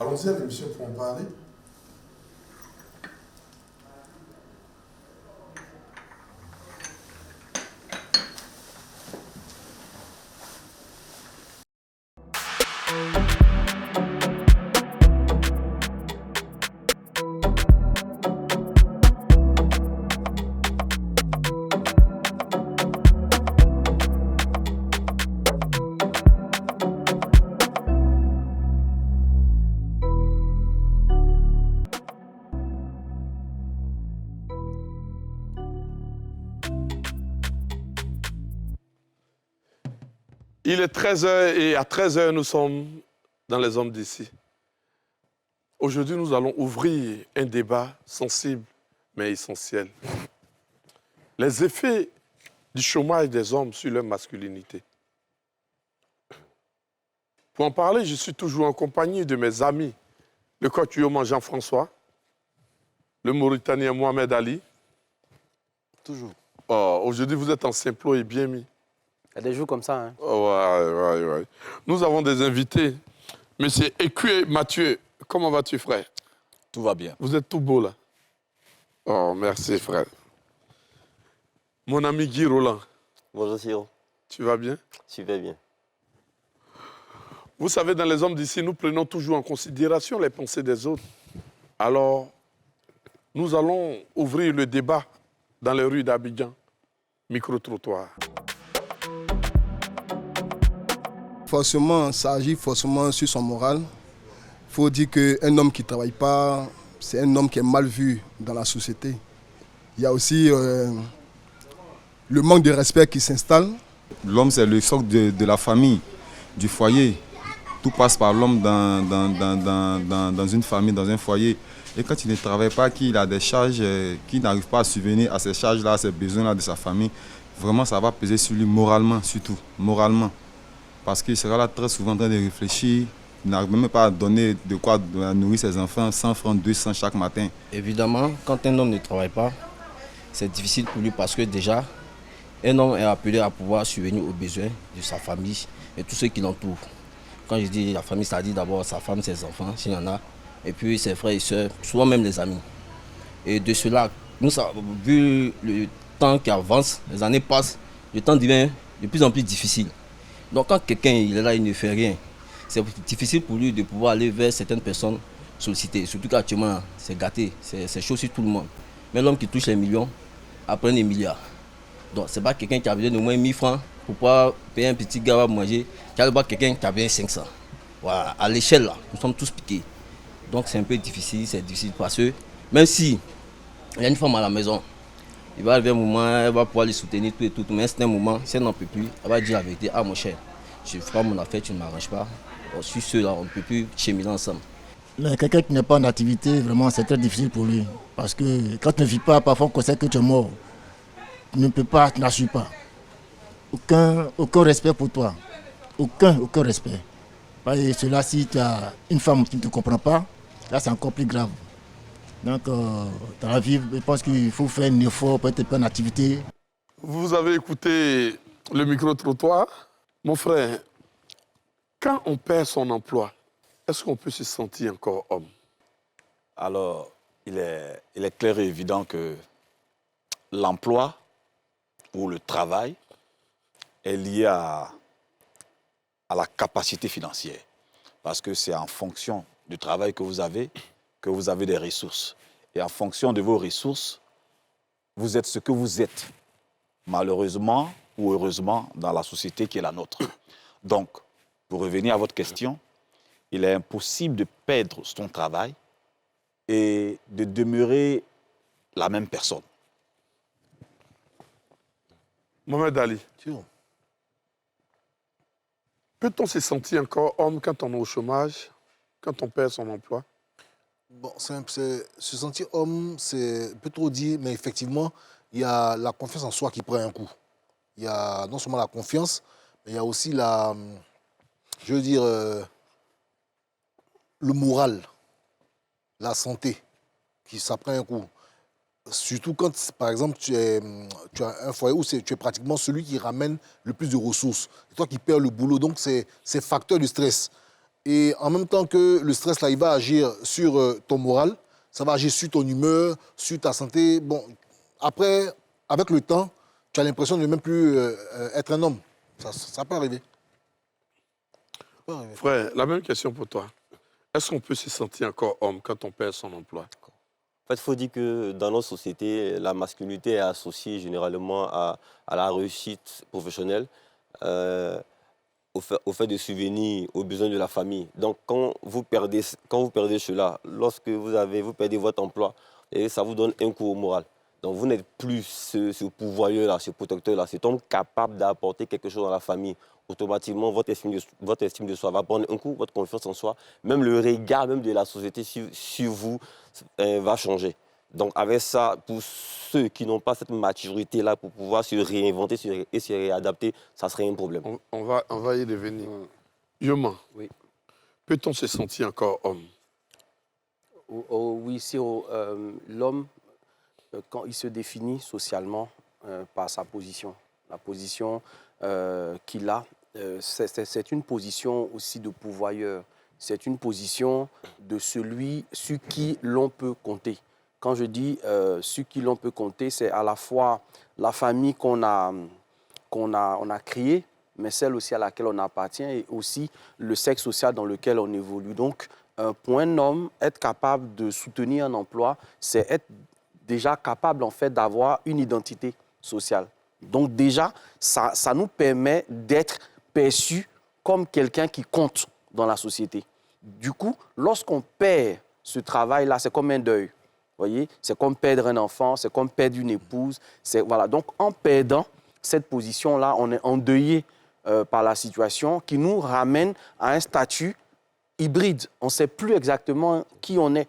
Allons-y à l'émission pour en parler. Il est 13 h et à 13 h, nous sommes dans les hommes d'ici. Aujourd'hui, nous allons ouvrir un débat sensible mais essentiel. Les effets du chômage des hommes sur leur masculinité. Pour en parler, je suis toujours en compagnie de mes amis, le coach Yoman Jean-François, le Mauritanien Mohamed Ali. Toujours. Oh, aujourd'hui, vous êtes en simplot et bien mis. Il y a des jours comme ça. Hein. Oh, ouais. Nous avons des invités. Monsieur Écué Mathieu, comment vas-tu, frère? Tout va bien. Vous êtes tout beau, là. Oh, merci, frère. Mon ami Guy Roland. Bonjour, Siro. Tu vas bien? Super bien. Vous savez, dans les hommes d'ici, nous prenons toujours en considération les pensées des autres. Alors, nous allons ouvrir le débat dans les rues d'Abidjan. Micro-trottoir. Forcément, ça agit forcément sur son moral. Il faut dire qu'un homme qui ne travaille pas, c'est un homme qui est mal vu dans la société. Il y a aussi le manque de respect qui s'installe. L'homme, c'est le socle de la famille, du foyer. Tout passe par l'homme dans une famille, dans un foyer. Et quand il ne travaille pas, qu'il a des charges, qu'il n'arrive pas à subvenir à ces charges-là, à ces besoins-là de sa famille, vraiment, ça va peser sur lui moralement, surtout, moralement. Parce qu'il sera là très souvent en train de réfléchir. Il n'arrive même pas à donner de quoi nourrir ses enfants, 100 francs, 200 chaque matin. Évidemment, quand un homme ne travaille pas, c'est difficile pour lui parce que déjà, un homme est appelé à pouvoir subvenir aux besoins de sa famille et tous ceux qui l'entourent. Quand je dis la famille, ça dit d'abord sa femme, ses enfants, s'il y en a, et puis ses frères et sœurs, souvent même les amis. Et de cela, nous, vu le temps qui avance, les années passent, le temps devient de plus en plus difficile. Donc quand quelqu'un il est là, il ne fait rien, c'est difficile pour lui de pouvoir aller vers certaines personnes sollicitées. Surtout qu'actuellement, c'est gâté, c'est chaud sur tout le monde. Mais l'homme qui touche les millions, apprend des milliards. Donc c'est pas quelqu'un qui a besoin de moins 1000 francs pour pouvoir payer un petit gars à manger, qui a quelqu'un qui a besoin de 500. Voilà, à l'échelle là, nous sommes tous piqués. Donc c'est un peu difficile, c'est difficile parce que même si il y a une femme à la maison, il va arriver un moment, elle va pouvoir les soutenir tout et tout, mais c'est un moment, si elle n'en peut plus, elle va dire la vérité, ah mon cher, je ferai mon affaire, tu ne m'arranges pas. Bon, sur ceux-là, on ne peut plus cheminer ensemble. Mais quelqu'un qui n'est pas en activité, vraiment, c'est très difficile pour lui. Parce que quand tu ne vis pas, parfois on constate que tu es mort. Tu ne peux pas, tu n'assures pas. Aucun respect pour toi. Aucun respect. Et cela, si tu as une femme qui ne te comprend pas, là c'est encore plus grave. Donc, dans la vie, je pense qu'il faut faire un effort pour être en activité. Vous avez écouté le micro-trottoir. Mon frère, quand on perd son emploi, est-ce qu'on peut se sentir encore homme? Alors, il est clair et évident que l'emploi ou le travail est lié à la capacité financière. Parce que c'est en fonction du travail que vous avez des ressources. Et en fonction de vos ressources, vous êtes ce que vous êtes, malheureusement ou heureusement, dans la société qui est la nôtre. Donc, pour revenir à votre question, il est impossible de perdre son travail et de demeurer la même personne. Mohamed Ali, peut-on se sentir encore homme quand on est au chômage, quand on perd son emploi? Bon, se sentir homme, c'est peu trop dire, mais effectivement, il y a la confiance en soi qui prend un coup. Il y a non seulement la confiance, mais il y a aussi le moral, la santé, ça prend un coup. Surtout quand, par exemple, tu as un foyer où tu es pratiquement celui qui ramène le plus de ressources. C'est toi qui perds le boulot, donc c'est facteur de stress. Et en même temps que le stress, là, il va agir sur ton moral, ça va agir sur ton humeur, sur ta santé. Bon, après, avec le temps, tu as l'impression de ne même plus être un homme. Ça peut arriver. Ça peut arriver. Frère, la même question pour toi. Est-ce qu'on peut se sentir encore homme quand on perd son emploi? En fait, il faut dire que dans nos sociétés, la masculinité est associée généralement à la réussite professionnelle, au fait de subvenir aux besoins de la famille. Donc, quand vous perdez cela, lorsque vous perdez votre emploi, et ça vous donne un coup au moral. Donc, vous n'êtes plus ce pourvoyeur-là, ce protecteur-là, cet homme capable d'apporter quelque chose dans la famille. Automatiquement, votre estime de soi va prendre un coup, votre confiance en soi, même le regard même de la société sur vous va changer. Donc, avec ça, pour ceux qui n'ont pas cette maturité-là pour pouvoir se réinventer et se réadapter, ça serait un problème. On va y revenir. Yoma, Oui. peut-on se sentir encore homme? Oui, si l'homme, quand il se définit socialement par sa position, la position qu'il a, c'est une position aussi de pourvoyeur. C'est une position de celui sur qui l'on peut compter. Quand je dis sur qui l'on peut compter, c'est à la fois la famille qu'on a créée, mais celle aussi à laquelle on appartient, et aussi le cercle social dans lequel on évolue. Donc, pour un homme, être capable de soutenir un emploi, c'est être déjà capable en fait d'avoir une identité sociale. Donc déjà, ça nous permet d'être perçus comme quelqu'un qui compte dans la société. Du coup, lorsqu'on perd ce travail-là, c'est comme un deuil. Vous voyez, c'est comme perdre un enfant, c'est comme perdre une épouse. Voilà. Donc, en perdant cette position-là, on est endeuillé par la situation qui nous ramène à un statut hybride. On ne sait plus exactement qui on est.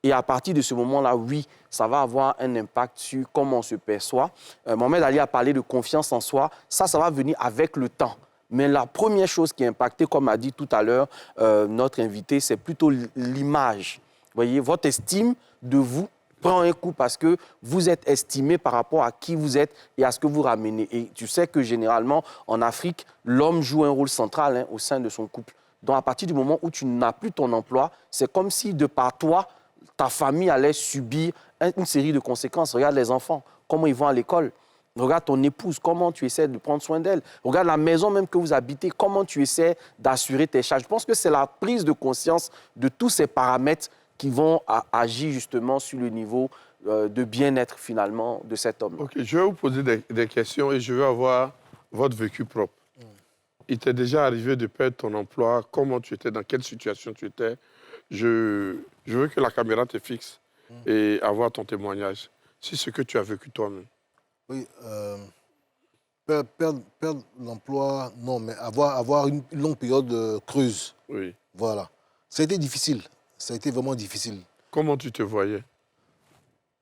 Et à partir de ce moment-là, oui, ça va avoir un impact sur comment on se perçoit. Mohamed Ali a parlé de confiance en soi. Ça va venir avec le temps. Mais la première chose qui est impactée, comme a dit tout à l'heure notre invité, c'est plutôt l'image. Vous voyez, votre estime de vous prend un coup parce que vous êtes estimé par rapport à qui vous êtes et à ce que vous ramenez. Et tu sais que généralement, en Afrique, l'homme joue un rôle central au sein de son couple. Donc, à partir du moment où tu n'as plus ton emploi, c'est comme si, de par toi, ta famille allait subir une série de conséquences. Regarde les enfants, comment ils vont à l'école. Regarde ton épouse, comment tu essaies de prendre soin d'elle. Regarde la maison même que vous habitez, comment tu essaies d'assurer tes charges. Je pense que c'est la prise de conscience de tous ces paramètres qui vont agir justement sur le niveau de bien-être finalement de cet homme. Ok, je vais vous poser des questions et je vais avoir votre vécu propre. Il t'est déjà arrivé de perdre ton emploi? Comment tu étais? Dans quelle situation tu étais? Je veux que la caméra te fixe et avoir ton témoignage. C'est ce que tu as vécu toi-même. Oui, perdre l'emploi, non, mais avoir une longue période creuse. Oui. Voilà. Ça a été difficile. Ça a été vraiment difficile. Comment tu te voyais?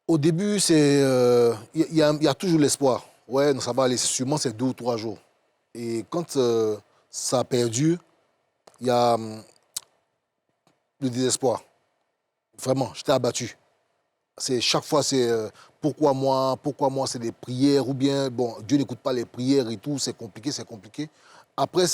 Au début, il y a toujours l'espoir. Ouais, non, ça va aller. Sûrement, c'est 2 ou 3 jours. Et quand ça a perdu, il y a le désespoir. Vraiment, j'étais abattu. Chaque fois, c'est pourquoi moi, c'est des prières, ou bien, bon, Dieu n'écoute pas les prières et tout, c'est compliqué, c'est compliqué. Après,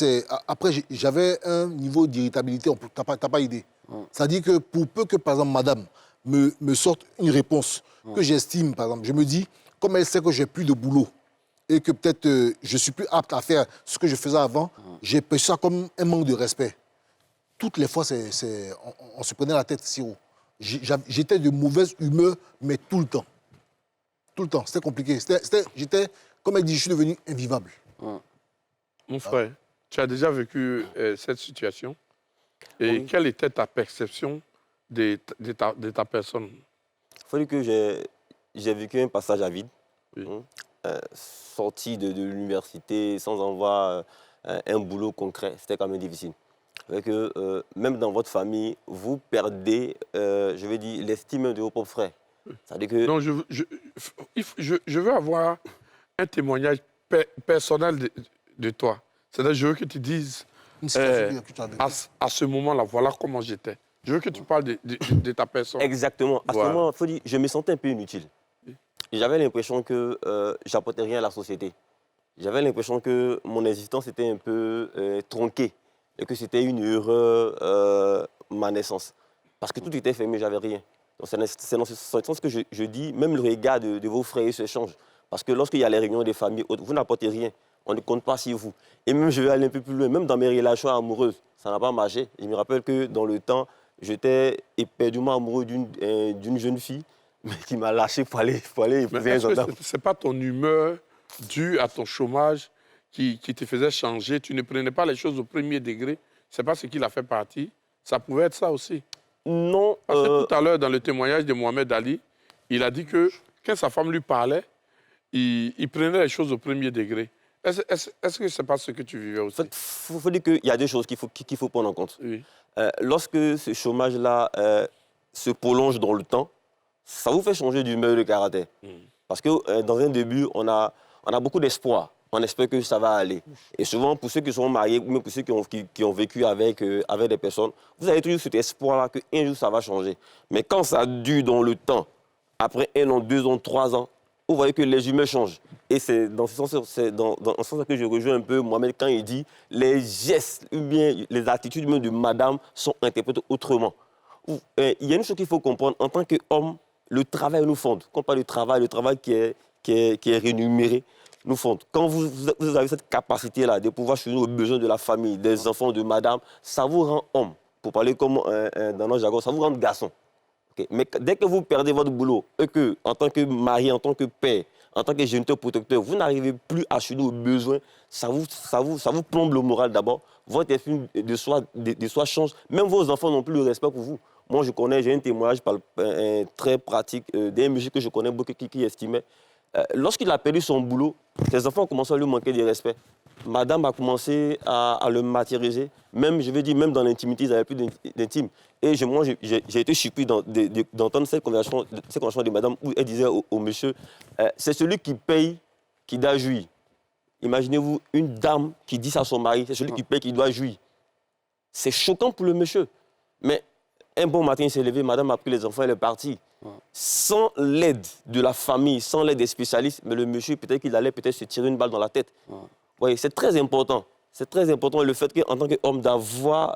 j'avais un niveau d'irritabilité, t'as pas idée. C'est-à-dire que pour peu que, par exemple, madame me sorte une réponse que j'estime, par exemple, je me dis, comme elle sait que j'ai plus de boulot et que peut-être je suis plus apte à faire ce que je faisais avant, j'ai perçu ça comme un manque de respect. Toutes les fois, on se prenait la tête si haut. J'étais de mauvaise humeur, mais tout le temps. Tout le temps, c'était compliqué. J'étais, comme elle dit, je suis devenu invivable. Mon frère, tu as déjà vécu cette situation? Et Oui. quelle était ta perception de ta personne? Il faut dire que j'ai vécu un passage à vide. Oui. Sorti de l'université sans avoir un boulot concret, c'était quand même difficile. Avec que, même dans votre famille, vous perdez, je vais dire, l'estime de vos propres frères. C'est-à-dire que... Non, je veux avoir un témoignage personnel de toi. C'est-à-dire, je veux que tu dises, Une situation que tu as vécue. à ce moment-là, voilà comment j'étais. Je veux que tu parles de ta personne. Exactement. À Voilà. ce moment, faut dire, je me sentais un peu inutile. J'avais l'impression que j'apportais rien à la société. J'avais l'impression que mon existence était un peu tronquée. et que c'était une erreur, ma naissance. Parce que tout était fermé, j'avais rien. Donc c'est dans ce sens que je dis, même le regard de vos frères se change. Parce que lorsqu'il y a les réunions des familles, vous n'apportez rien. On ne compte pas sur vous. Et même, je vais aller un peu plus loin, même dans mes relations amoureuses, ça n'a pas marché. Je me rappelle que dans le temps, j'étais éperdument amoureux d'une jeune fille, mais qui m'a lâché pour aller épouser un gendarme. Ce n'est pas ton humeur due à ton chômage qui te faisait changer? Tu ne prenais pas les choses au premier degré? Ce n'est pas ce qui l'a fait partie? Ça pouvait être ça aussi? Non. Parce que tout à l'heure, dans le témoignage de Mohamed Ali, il a dit que quand sa femme lui parlait, il prenait les choses au premier degré. Est-ce que ce n'est pas ce que tu vivais aussi? Il faut dire qu'il y a des choses qu'il faut prendre en compte. Oui. Lorsque ce chômage-là se prolonge dans le temps, ça vous fait changer d'humeur de caractère. Parce que dans un début, on a beaucoup d'espoir. On espère que ça va aller. Et souvent, pour ceux qui sont mariés, ou même pour ceux qui ont vécu avec des personnes, vous avez toujours cet espoir-là qu'un jour, ça va changer. Mais quand ça dure dans le temps, après 1 an, 2 ans, 3 ans, vous voyez que les humeurs changent. Et c'est dans ce sens que je rejoins un peu Mohamed quand il dit les gestes ou bien les attitudes même de madame sont interprétées autrement. Il y a une chose qu'il faut comprendre. En tant qu'homme, le travail nous fonde. Quand on parle de travail, le travail qui est rémunéré nous fonde. Quand vous avez cette capacité-là de pouvoir soutenir aux besoins de la famille, des enfants, de madame, ça vous rend homme. Pour parler comme dans notre jargon, ça vous rend garçon. Okay. Mais dès que vous perdez votre boulot, et que, en tant que mari, en tant que père, en tant que géniteur protecteur, vous n'arrivez plus à soutenir aux besoins, ça vous plombe le moral d'abord. Votre estime de soi change. Même vos enfants n'ont plus le respect pour vous. Moi, j'ai un témoignage très pratique d'un monsieur que je connais beaucoup qui estimait. Lorsqu'il a perdu son boulot, ses enfants ont commencé à lui manquer de respect. Madame a commencé à le matérialiser. Même, je vais dire, même dans l'intimité, ils n'avaient plus d'intime. Et moi, j'ai été surpris d'entendre cette conversation de madame où elle disait au monsieur, c'est celui qui paye qui doit jouir. Imaginez-vous une dame qui dit ça à son mari, c'est celui qui paye qui doit jouir. C'est choquant pour le monsieur. Mais un bon matin, il s'est levé, madame a pris les enfants, elle est partie. Sans l'aide de la famille, sans l'aide des spécialistes, mais le monsieur, peut-être qu'il allait se tirer une balle dans la tête. Ouais, c'est très important. C'est très important le fait qu'en tant qu'homme, d'avoir,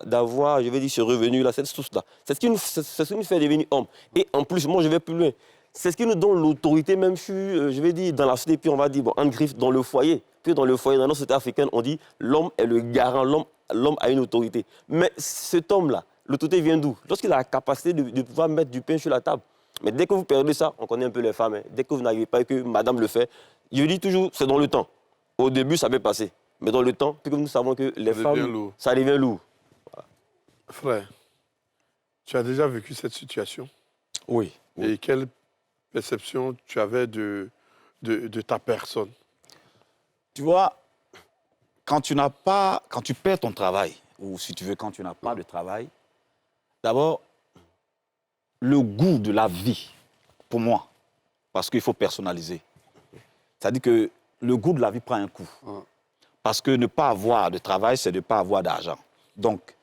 je vais dire, ce revenu-là, cette source-là. C'est ce qui nous fait devenir homme. Et en plus, moi, je vais plus loin. C'est ce qui nous donne l'autorité, même je vais dire, dans la société, puis on va dire, bon, en griffe, dans le foyer. Puis dans le foyer, dans notre société africaine, on dit, l'homme est le garant, l'homme a une autorité. Mais cet homme-là, l'autorité vient d'où? Lorsqu'il a la capacité de pouvoir mettre du pain sur la table. Mais dès que vous perdez ça, on connaît un peu les femmes, hein. Dès que vous n'arrivez pas et que madame le fait, je dis toujours, c'est dans le temps. Au début, ça peut passer. Mais dans le temps, puis nous savons que les femmes, ça devient lourd. Voilà. Frère, tu as déjà vécu cette situation? Oui. Et quelle perception tu avais de ta personne? Tu vois, quand tu perds ton travail, ou si tu veux, quand tu n'as pas de travail, d'abord, le goût de la vie, pour moi, parce qu'il faut personnaliser. C'est-à-dire que le goût de la vie prend un coup. Parce que ne pas avoir de travail, c'est ne pas avoir d'argent. Donc,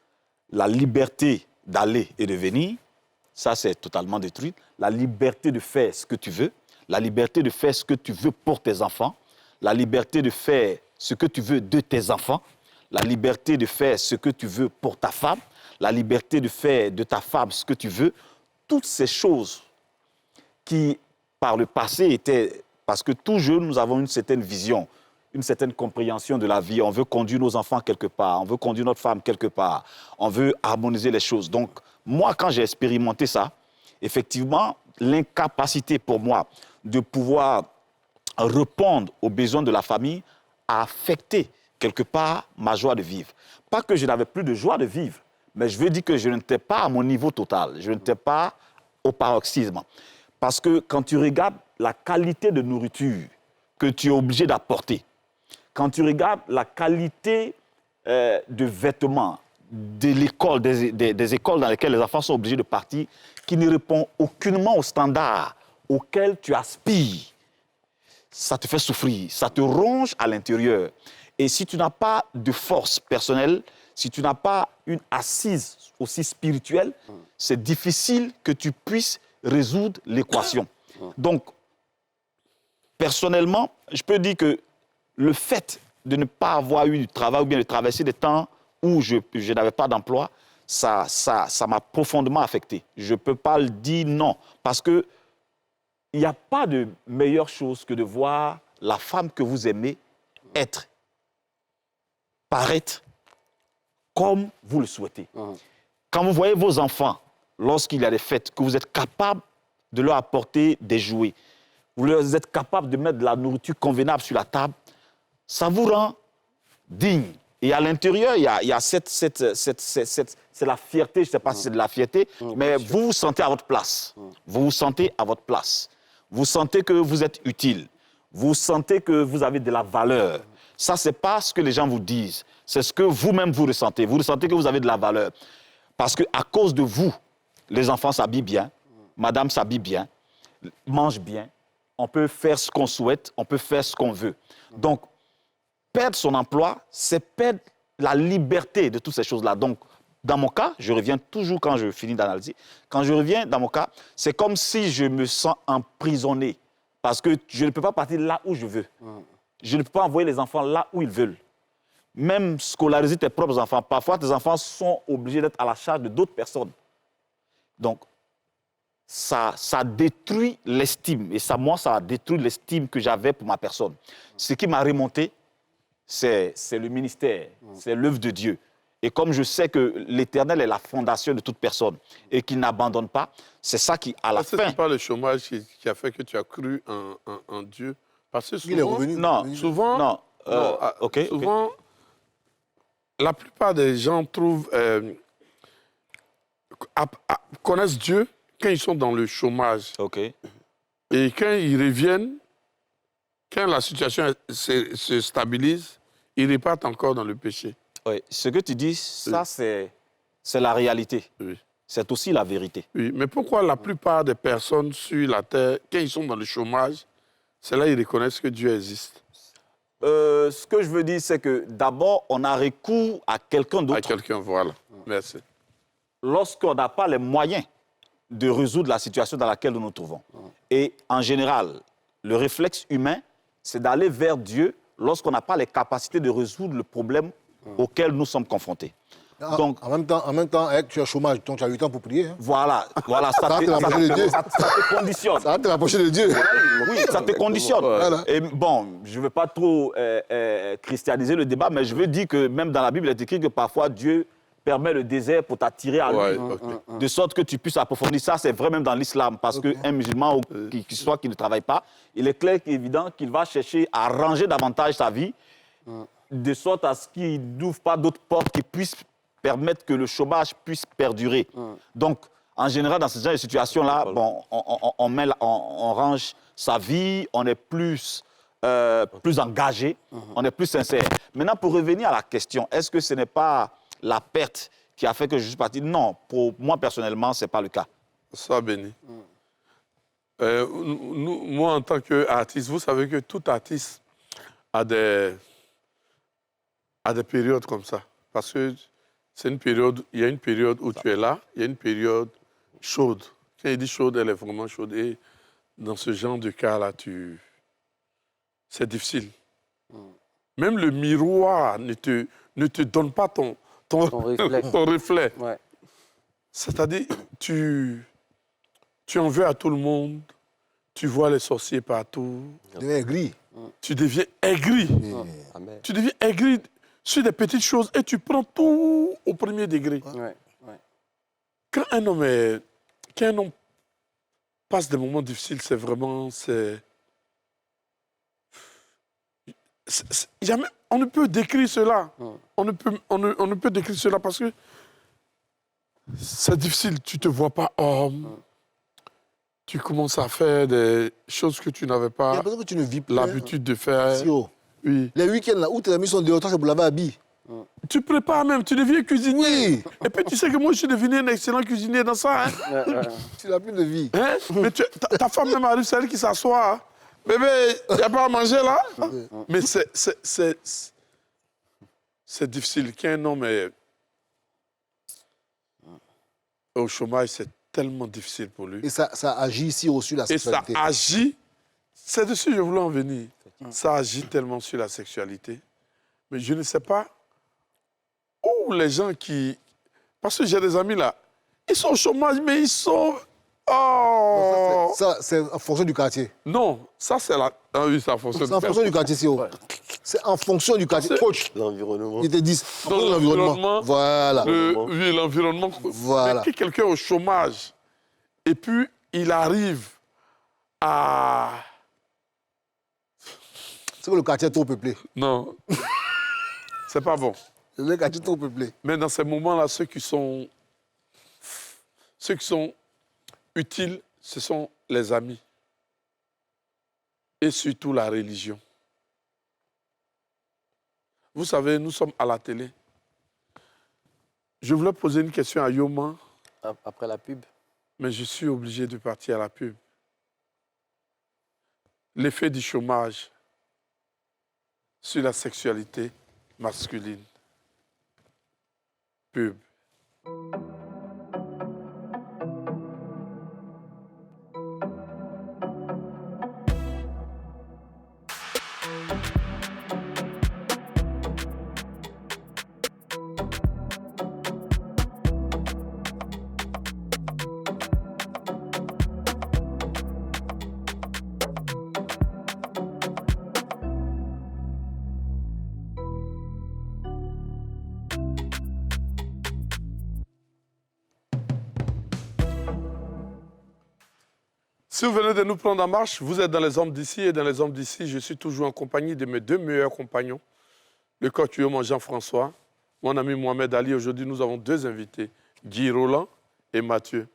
la liberté d'aller et de venir, ça, c'est totalement détruit. La liberté de faire ce que tu veux, la liberté de faire ce que tu veux pour tes enfants, la liberté de faire ce que tu veux de tes enfants, la liberté de faire ce que tu veux pour ta femme, la liberté de faire de ta femme ce que tu veux, toutes ces choses qui, par le passé, étaient... Parce que tout jeune, nous avons une certaine vision, une certaine compréhension de la vie. On veut conduire nos enfants quelque part, on veut conduire notre femme quelque part, on veut harmoniser les choses. Donc, moi, quand j'ai expérimenté ça, effectivement, l'incapacité pour moi de pouvoir répondre aux besoins de la famille a affecté quelque part ma joie de vivre. Pas que je n'avais plus de joie de vivre, mais je veux dire que je n'étais pas à mon niveau total, je n'étais pas au paroxysme. Parce que quand tu regardes la qualité de nourriture que tu es obligé d'apporter, quand tu regardes la qualité de vêtements de l'école, des écoles dans lesquelles les enfants sont obligés de partir, qui ne répond aucunement aux standards auxquels tu aspires, ça te fait souffrir, ça te ronge à l'intérieur. Et si tu n'as pas de force personnelle, si tu n'as pas une assise aussi spirituelle, c'est difficile que tu puisses résoudre l'équation. Donc, personnellement, je peux dire que le fait de ne pas avoir eu du travail ou bien de traverser des temps où je n'avais pas d'emploi, ça m'a profondément affecté. Je ne peux pas le dire non, parce qu'il n'y a pas de meilleure chose que de voir la femme que vous aimez paraître comme vous le souhaitez. Quand vous voyez vos enfants, lorsqu'il y a des fêtes, que vous êtes capable de leur apporter des jouets, vous êtes capable de mettre de la nourriture convenable sur la table, ça vous rend digne. Et à l'intérieur, il y a c'est la fierté, je ne sais pas si c'est de la fierté, mais vous vous sentez à votre place. Vous vous sentez à votre place. Vous sentez que vous êtes utile. Vous sentez que vous avez de la valeur. Ça, ce n'est pas ce que les gens vous disent. C'est ce que vous-même vous ressentez. Vous ressentez que vous avez de la valeur. Parce qu'à cause de vous, les enfants s'habillent bien, madame s'habille bien, mange bien, on peut faire ce qu'on souhaite, on peut faire ce qu'on veut. Donc, perdre son emploi, c'est perdre la liberté de toutes ces choses-là. Donc, dans mon cas, je reviens toujours quand je finis d'analyser, quand je reviens dans mon cas, c'est comme si je me sens emprisonné parce que je ne peux pas partir là où je veux. Je ne peux pas envoyer les enfants là où ils veulent. Même scolariser tes propres enfants. Parfois, tes enfants sont obligés d'être à la charge de d'autres personnes. Donc, ça détruit l'estime. Et ça a détruit l'estime que j'avais pour ma personne. Ce qui m'a remonté, c'est le ministère, c'est l'œuvre de Dieu. Et comme je sais que l'Éternel est la fondation de toute personne et qu'il n'abandonne pas, c'est ça qui, à la fin... C'est pas le chômage qui a fait que tu as cru en Dieu. Parce que souvent... Il est revenu. Non, souvent, non. Souvent, la plupart des gens connaissent Dieu quand ils sont dans le chômage. OK. Et quand ils reviennent, quand la situation se stabilise, ils repartent encore dans le péché. Oui. Ce que tu dis, ça, c'est la réalité. Oui. C'est aussi la vérité. Oui, mais pourquoi la plupart des personnes sur la terre, quand ils sont dans le chômage, c'est là qu'ils reconnaissent que Dieu existe? Ce que je veux dire, c'est que d'abord, on a recours à quelqu'un d'autre. À quelqu'un, voilà. Merci. Lorsqu'on n'a pas les moyens de résoudre la situation dans laquelle nous nous trouvons. Et en général, le réflexe humain, c'est d'aller vers Dieu lorsqu'on n'a pas les capacités de résoudre le problème auquel nous sommes confrontés. Donc, en même temps, tu es au chômage, donc tu as 8 ans pour prier. Hein. Voilà, ça te conditionne. Ça va te rapprocher de Dieu. Oui, ça te conditionne. Voilà. Et bon, je ne veux pas trop christianiser le débat, mais je veux dire que même dans la Bible, il est écrit que parfois Dieu permet le désert pour t'attirer à lui, de sorte que tu puisses approfondir. Ça, c'est vrai même dans l'islam, parce qu'un musulman qui ne travaille pas, il est clair et évident qu'il va chercher à ranger davantage sa vie, de sorte à ce qu'il n'ouvre pas d'autres portes qui puissent permettre que le chômage puisse perdurer. Donc, en général, dans ce genre de situation-là, bon, on range sa vie, on est plus engagé, on est plus sincère. Maintenant, pour revenir à la question, est-ce que ce n'est pas la perte qui a fait que je suis parti? Non, pour moi, personnellement, ce n'est pas le cas. Sois béni. Moi, en tant qu'artiste, vous savez que tout artiste a des périodes comme ça. Parce que c'est une période, il y a une période où tu es là, il y a une période chaude. Quand il dit chaude, elle est vraiment chaude. Et dans ce genre de cas-là, c'est difficile. Même le miroir ne te donne pas ton reflet. Ouais. C'est-à-dire, tu en veux à tout le monde, tu vois les sorciers partout. Tu deviens aigri. Tu deviens aigri. Amen. Tu deviens aigri sur des petites choses et tu prends tout au premier degré. Ouais. Quand un homme passe des moments difficiles, c'est vraiment... on ne peut décrire cela. On ne peut décrire cela parce que c'est difficile. Tu ne te vois pas homme. Tu commences à faire des choses que tu n'avais pas Que tu ne vis plus, l'habitude de faire. Si, oh. Oui. Les week-ends là, où tes amis sont dehors, toi, c'est pour laver habits. Tu prépares même, tu deviens cuisinier. Oui. Et puis tu sais que moi, je suis devenu un excellent cuisinier dans ça. Hein? Tu n'as plus de vie. Hein? Mais ta femme même arrive, c'est elle qui s'assoit. Hein? Bébé, il n'y a pas à manger là? Mais c'est difficile. Qu'un homme est au chômage, c'est tellement difficile pour lui. Et ça agit ici aussi sur la Et ça sexualité. agit, c'est dessus que je voulais en venir. Ça agit tellement sur la sexualité. Mais je ne sais pas où où les gens qui... Parce que j'ai des amis là, ils sont au chômage, mais ils sont... Oh! Ça, c'est en fonction du quartier. Non, ça c'est la... Ah oui, ça fonctionne. C'est en fonction du quartier, c'est C'est en fonction du quartier. C'est- Coach, L'environnement. ils te disent, Dans l'environnement. Voilà. Oui, l'environnement. Voilà. Mais quelqu'un au chômage, et puis il arrive à... C'est que le quartier est trop peuplé. Non, c'est pas bon. Le quartier est trop peuplé. Mais dans ces moments-là, ceux qui sont utiles, ce sont les amis. Et surtout la religion. Vous savez, nous sommes à la télé. Je voulais poser une question à Yoma, Après la pub. mais je suis obligé de partir à la pub. L'effet du chômage sur la sexualité masculine. Pub. Si vous venez de nous prendre en marche, vous êtes dans les hommes d'ici et dans les hommes d'ici, je suis toujours en compagnie de mes deux meilleurs compagnons, le coach Yoma Jean-François, mon ami Mohamed Ali. Aujourd'hui, nous avons deux invités, Guy Roland et Mathieu.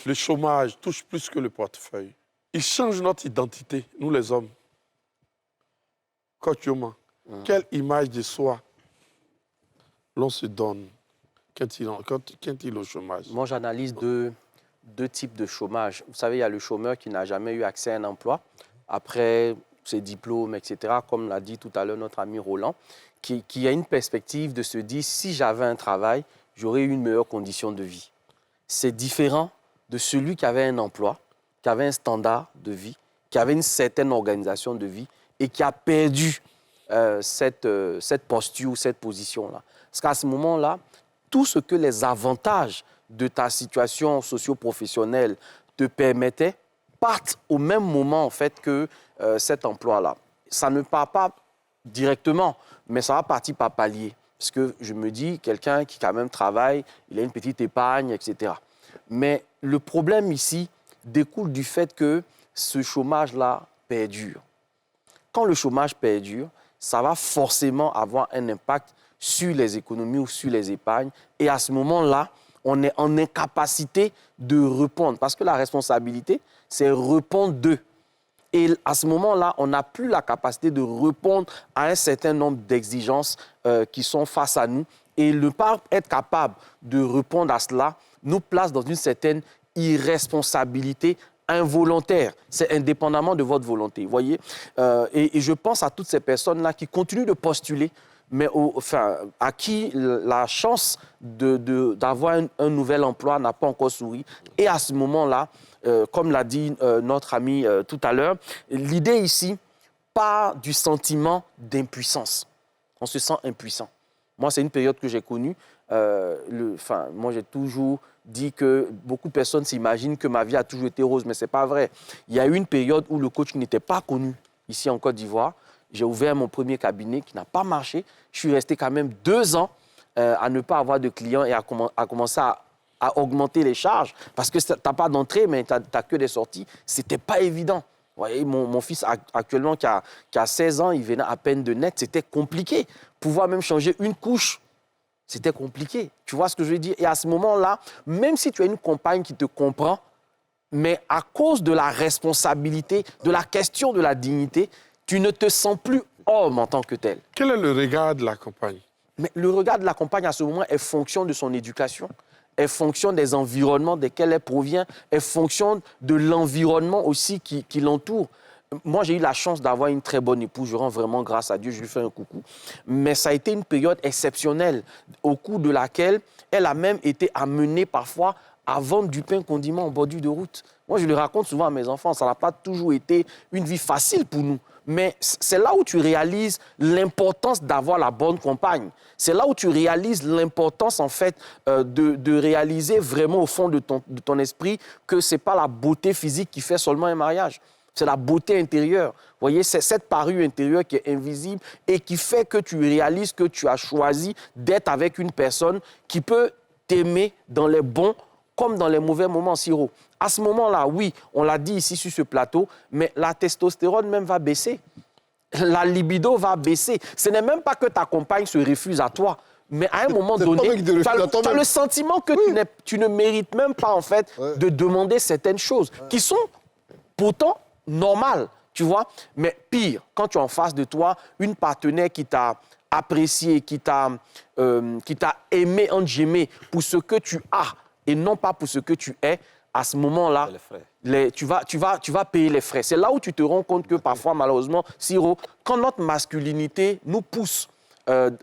Le chômage touche plus que le portefeuille. Il change notre identité, nous les hommes. Coach Yoma, quelle image de soi l'on se donne quand il est au chômage? Moi, j'analyse deux types de chômage. Vous savez, il y a le chômeur qui n'a jamais eu accès à un emploi, après ses diplômes, etc., comme l'a dit tout à l'heure notre ami Roland, qui a une perspective de se dire, si j'avais un travail, j'aurais eu une meilleure condition de vie. C'est différent de celui qui avait un emploi, qui avait un standard de vie, qui avait une certaine organisation de vie et qui a perdu cette posture, cette position-là. Parce qu'à ce moment-là, tout ce que les avantages de ta situation socio-professionnelle te permettaient partent au même moment en fait, que cet emploi-là. Ça ne part pas directement, mais ça va partir par palier. Parce que je me dis, quelqu'un qui quand même travaille, il a une petite épargne, etc. Mais le problème ici découle du fait que ce chômage-là perdure. Quand le chômage perdure, ça va forcément avoir un impact sur les économies ou sur les épargnes. Et à ce moment-là, on est en incapacité de répondre. Parce que la responsabilité, c'est répondre d'eux. Et à ce moment-là, on n'a plus la capacité de répondre à un certain nombre d'exigences qui sont face à nous. Et ne pas être capable de répondre à cela nous place dans une certaine irresponsabilité involontaire. C'est indépendamment de votre volonté, vous voyez. Et je pense à toutes ces personnes-là qui continuent de postuler, mais à qui la chance d'avoir un nouvel emploi n'a pas encore souri. Et à ce moment-là, comme l'a dit notre ami tout à l'heure, l'idée ici part du sentiment d'impuissance. On se sent impuissant. Moi, c'est une période que j'ai connue. Moi, j'ai toujours dit que beaucoup de personnes s'imaginent que ma vie a toujours été rose, mais ce n'est pas vrai. Il y a eu une période où le coach n'était pas connu ici en Côte d'Ivoire. J'ai ouvert mon premier cabinet qui n'a pas marché. Je suis resté quand même 2 ans à ne pas avoir de clients et à commencer à augmenter les charges. Parce que tu n'as pas d'entrée, mais tu n'as que des sorties. Ce n'était pas évident. Vous voyez, mon fils actuellement qui a 16 ans, il venait à peine de naître. C'était compliqué. Pouvoir même changer une couche, c'était compliqué. Tu vois ce que je veux dire? Et à ce moment-là, même si tu as une compagne qui te comprend, mais à cause de la responsabilité, de la question de la dignité, tu ne te sens plus homme en tant que tel. Quel est le regard de la compagne? Mais le regard de la compagne à ce moment est fonction de son éducation, est fonction des environnements desquels elle provient, est fonction de l'environnement aussi qui l'entoure. Moi, j'ai eu la chance d'avoir une très bonne épouse. Je rends vraiment grâce à Dieu, je lui fais un coucou. Mais ça a été une période exceptionnelle, au cours de laquelle elle a même été amenée parfois à vendre du pain condiment en bordure de route. Moi, je le raconte souvent à mes enfants, ça n'a pas toujours été une vie facile pour nous. Mais c'est là où tu réalises l'importance d'avoir la bonne compagne. C'est là où tu réalises l'importance, en fait, de réaliser vraiment au fond de ton esprit que ce n'est pas la beauté physique qui fait seulement un mariage. C'est la beauté intérieure. Vous voyez, c'est cette parure intérieure qui est invisible et qui fait que tu réalises que tu as choisi d'être avec une personne qui peut t'aimer dans les bons comme dans les mauvais moments, Siro. À ce moment-là, oui, on l'a dit ici sur ce plateau, mais la testostérone même va baisser. La libido va baisser. Ce n'est même pas que ta compagne se refuse à toi, mais à un moment donné, tu as le sentiment que tu ne mérites même pas, en fait, de demander certaines choses qui sont pourtant normales, tu vois. Mais pire, quand tu as en face de toi une partenaire qui t'a apprécié, qui t'a aimé, enjamé pour ce que tu as et non pas pour ce que tu es, à ce moment-là, tu vas payer les frais. C'est là où tu te rends compte que parfois, malheureusement, Siro, quand notre masculinité nous pousse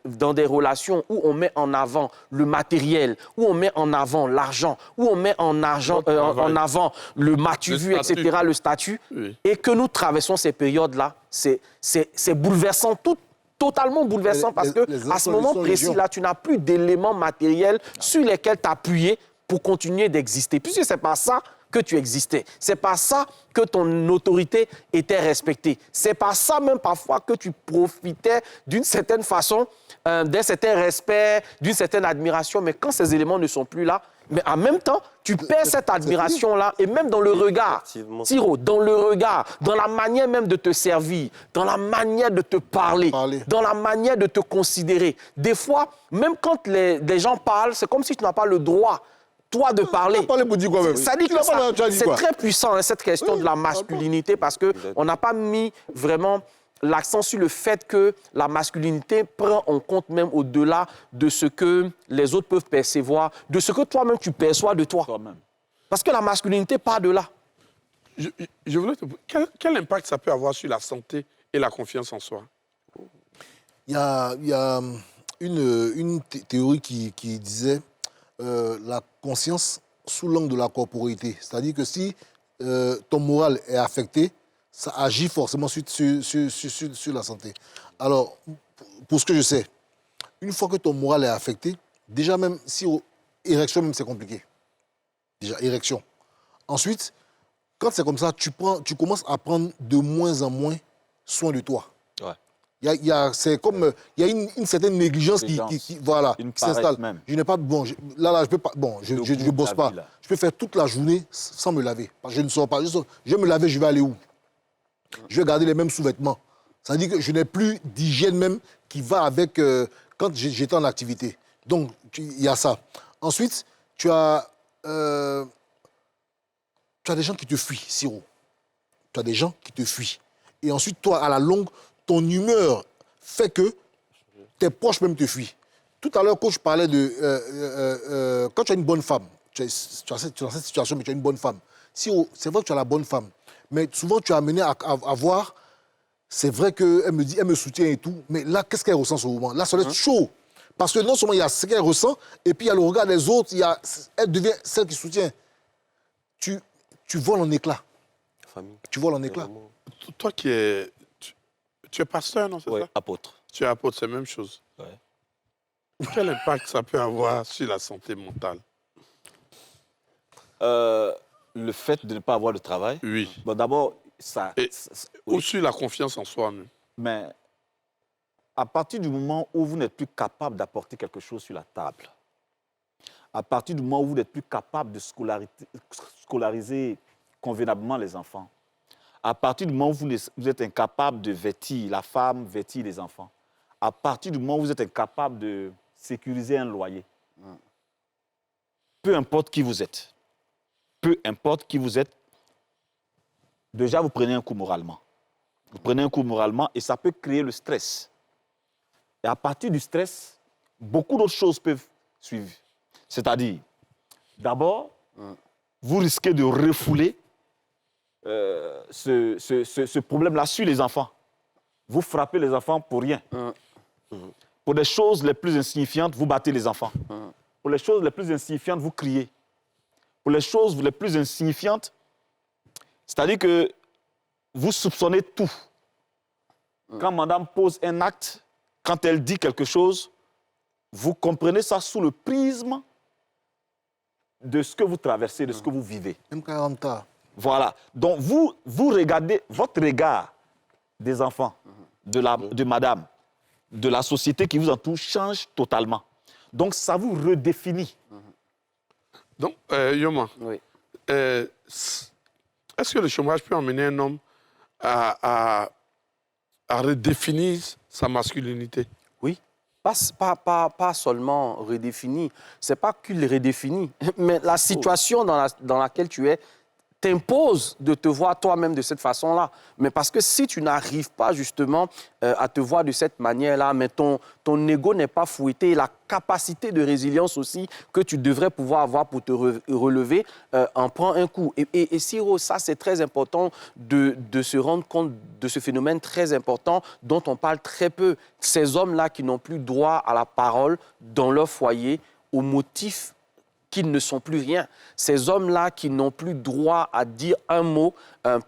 dans des relations où on met en avant le matériel, où on met en avant l'argent, où on met en avant le matu-vu, etc., le statut, et que nous traversons ces périodes-là, c'est bouleversant, totalement bouleversant, parce qu'à ce moment précis-là, tu n'as plus d'éléments matériels sur lesquels t'appuyer pour continuer d'exister. Puisque ce n'est pas ça que tu existais. Ce n'est pas ça que ton autorité était respectée. Ce n'est pas ça même parfois que tu profitais d'une certaine façon, d'un certain respect, d'une certaine admiration. Mais quand ces éléments ne sont plus là, mais en même temps, tu perds cette admiration-là, et même dans le regard, Siro, dans le regard, dans la manière même de te servir, dans la manière de te parler, dans la manière de te considérer. Des fois, même quand les gens parlent, c'est comme si tu n'as pas le droit, toi, de parler. C'est très puissant, hein, cette question de la masculinité, parce qu'on n'a pas mis vraiment l'accent sur le fait que la masculinité prend en compte même au-delà de ce que les autres peuvent percevoir, de ce que toi-même tu perçois de toi. Parce que la masculinité part de là. Je voulais te poser, quel impact ça peut avoir sur la santé et la confiance en soi? Il y a une théorie qui disait la conscience sous l'angle de la corporité. C'est-à-dire que si ton moral est affecté, ça agit forcément sur la santé. Alors, pour ce que je sais, une fois que ton moral est affecté, déjà même, si érection même c'est compliqué. Déjà, érection. Ensuite, quand c'est comme ça, tu commences à prendre de moins en moins soin de toi. C'est comme il y a une certaine négligence qui s'installe. Je n'ai pas je peux pas je bosse pas. Je peux faire toute la journée sans me laver. Parce que je ne sors pas. Je vais me laver, je vais aller où? Je vais garder les mêmes sous-vêtements. Ça veut dire que je n'ai plus d'hygiène même qui va avec quand j'étais en activité. Donc il y a ça. Ensuite, tu as des gens qui te fuient, Siro. Tu as des gens qui te fuient. Et ensuite, toi, à la longue, ton humeur fait que tes proches même te fuient. Tout à l'heure, coach parlait de... quand tu as une bonne femme, tu es dans cette situation, mais tu as une bonne femme. C'est vrai que tu as la bonne femme, mais souvent tu es amené à voir... C'est vrai qu'elle me dit, elle me soutient et tout, mais là, qu'est-ce qu'elle ressent sur le moment? Là, ça doit être chaud. Parce que non seulement il y a ce qu'elle ressent, et puis il y a le regard des autres, elle devient celle qui soutient. Tu voles en éclats. Tu voles en éclats. Toi qui es... Tu es pasteur, non? Oui, ça? apôtre. Tu es apôtre, c'est la même chose. Ouais. Quel impact ça peut avoir sur la santé mentale? Le fait de ne pas avoir de travail. Oui. Bon, d'abord, ça... Ou sur la confiance en soi même. Mais à partir du moment où vous n'êtes plus capable d'apporter quelque chose sur la table, à partir du moment où vous n'êtes plus capable de scolariser convenablement les enfants, à partir du moment où vous êtes incapable de vêtir la femme, vêtir les enfants, à partir du moment où vous êtes incapable de sécuriser un loyer, peu importe qui vous êtes, déjà vous prenez un coup moralement. Vous prenez un coup moralement et ça peut créer le stress. Et à partir du stress, beaucoup d'autres choses peuvent suivre. C'est-à-dire, d'abord, vous risquez de refouler ce problème-là sur les enfants. Vous frappez les enfants pour rien. Pour les choses les plus insignifiantes, vous battez les enfants. Pour les choses les plus insignifiantes, vous criez. Pour les choses les plus insignifiantes, c'est-à-dire que vous soupçonnez tout. Quand madame pose un acte, quand elle dit quelque chose, vous comprenez ça sous le prisme de ce que vous traversez, de ce que vous vivez. M40. Voilà. Donc, vous regardez votre regard des enfants, de madame, de la société qui vous entoure change totalement. Donc, ça vous redéfinit. Donc, Yoma, Oui. Est-ce que le chômage peut emmener un homme à redéfinir sa masculinité? Oui. Pas seulement redéfini. Ce n'est pas qu'il redéfinit, mais la situation dans laquelle tu es t'impose de te voir toi-même de cette façon-là. Mais parce que si tu n'arrives pas justement à te voir de cette manière-là, mais ton ego n'est pas fouetté, la capacité de résilience aussi que tu devrais pouvoir avoir pour te relever en prend un coup. Et Siro, ça c'est très important de se rendre compte de ce phénomène très important dont on parle très peu. Ces hommes-là qui n'ont plus droit à la parole dans leur foyer au motif qu'ils ne sont plus rien. Ces hommes-là qui n'ont plus droit à dire un mot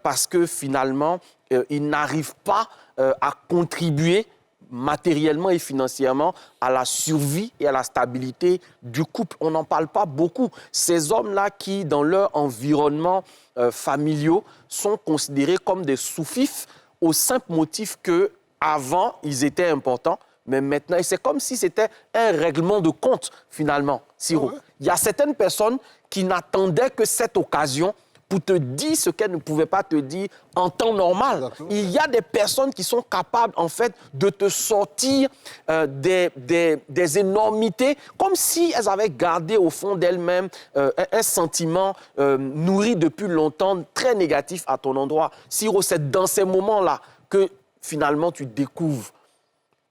parce que finalement, ils n'arrivent pas à contribuer matériellement et financièrement à la survie et à la stabilité du couple. On n'en parle pas beaucoup. Ces hommes-là qui, dans leur environnement familial, sont considérés comme des sous-fifs au simple motif qu'avant, ils étaient importants, mais maintenant, c'est comme si c'était un règlement de compte, finalement, Siro. Il y a certaines personnes qui n'attendaient que cette occasion pour te dire ce qu'elles ne pouvaient pas te dire en temps normal. Il y a des personnes qui sont capables, en fait, de te sortir des énormités, comme si elles avaient gardé au fond d'elles-mêmes un sentiment nourri depuis longtemps, très négatif à ton endroit. Siro, c'est dans ces moments-là que, finalement, tu découvres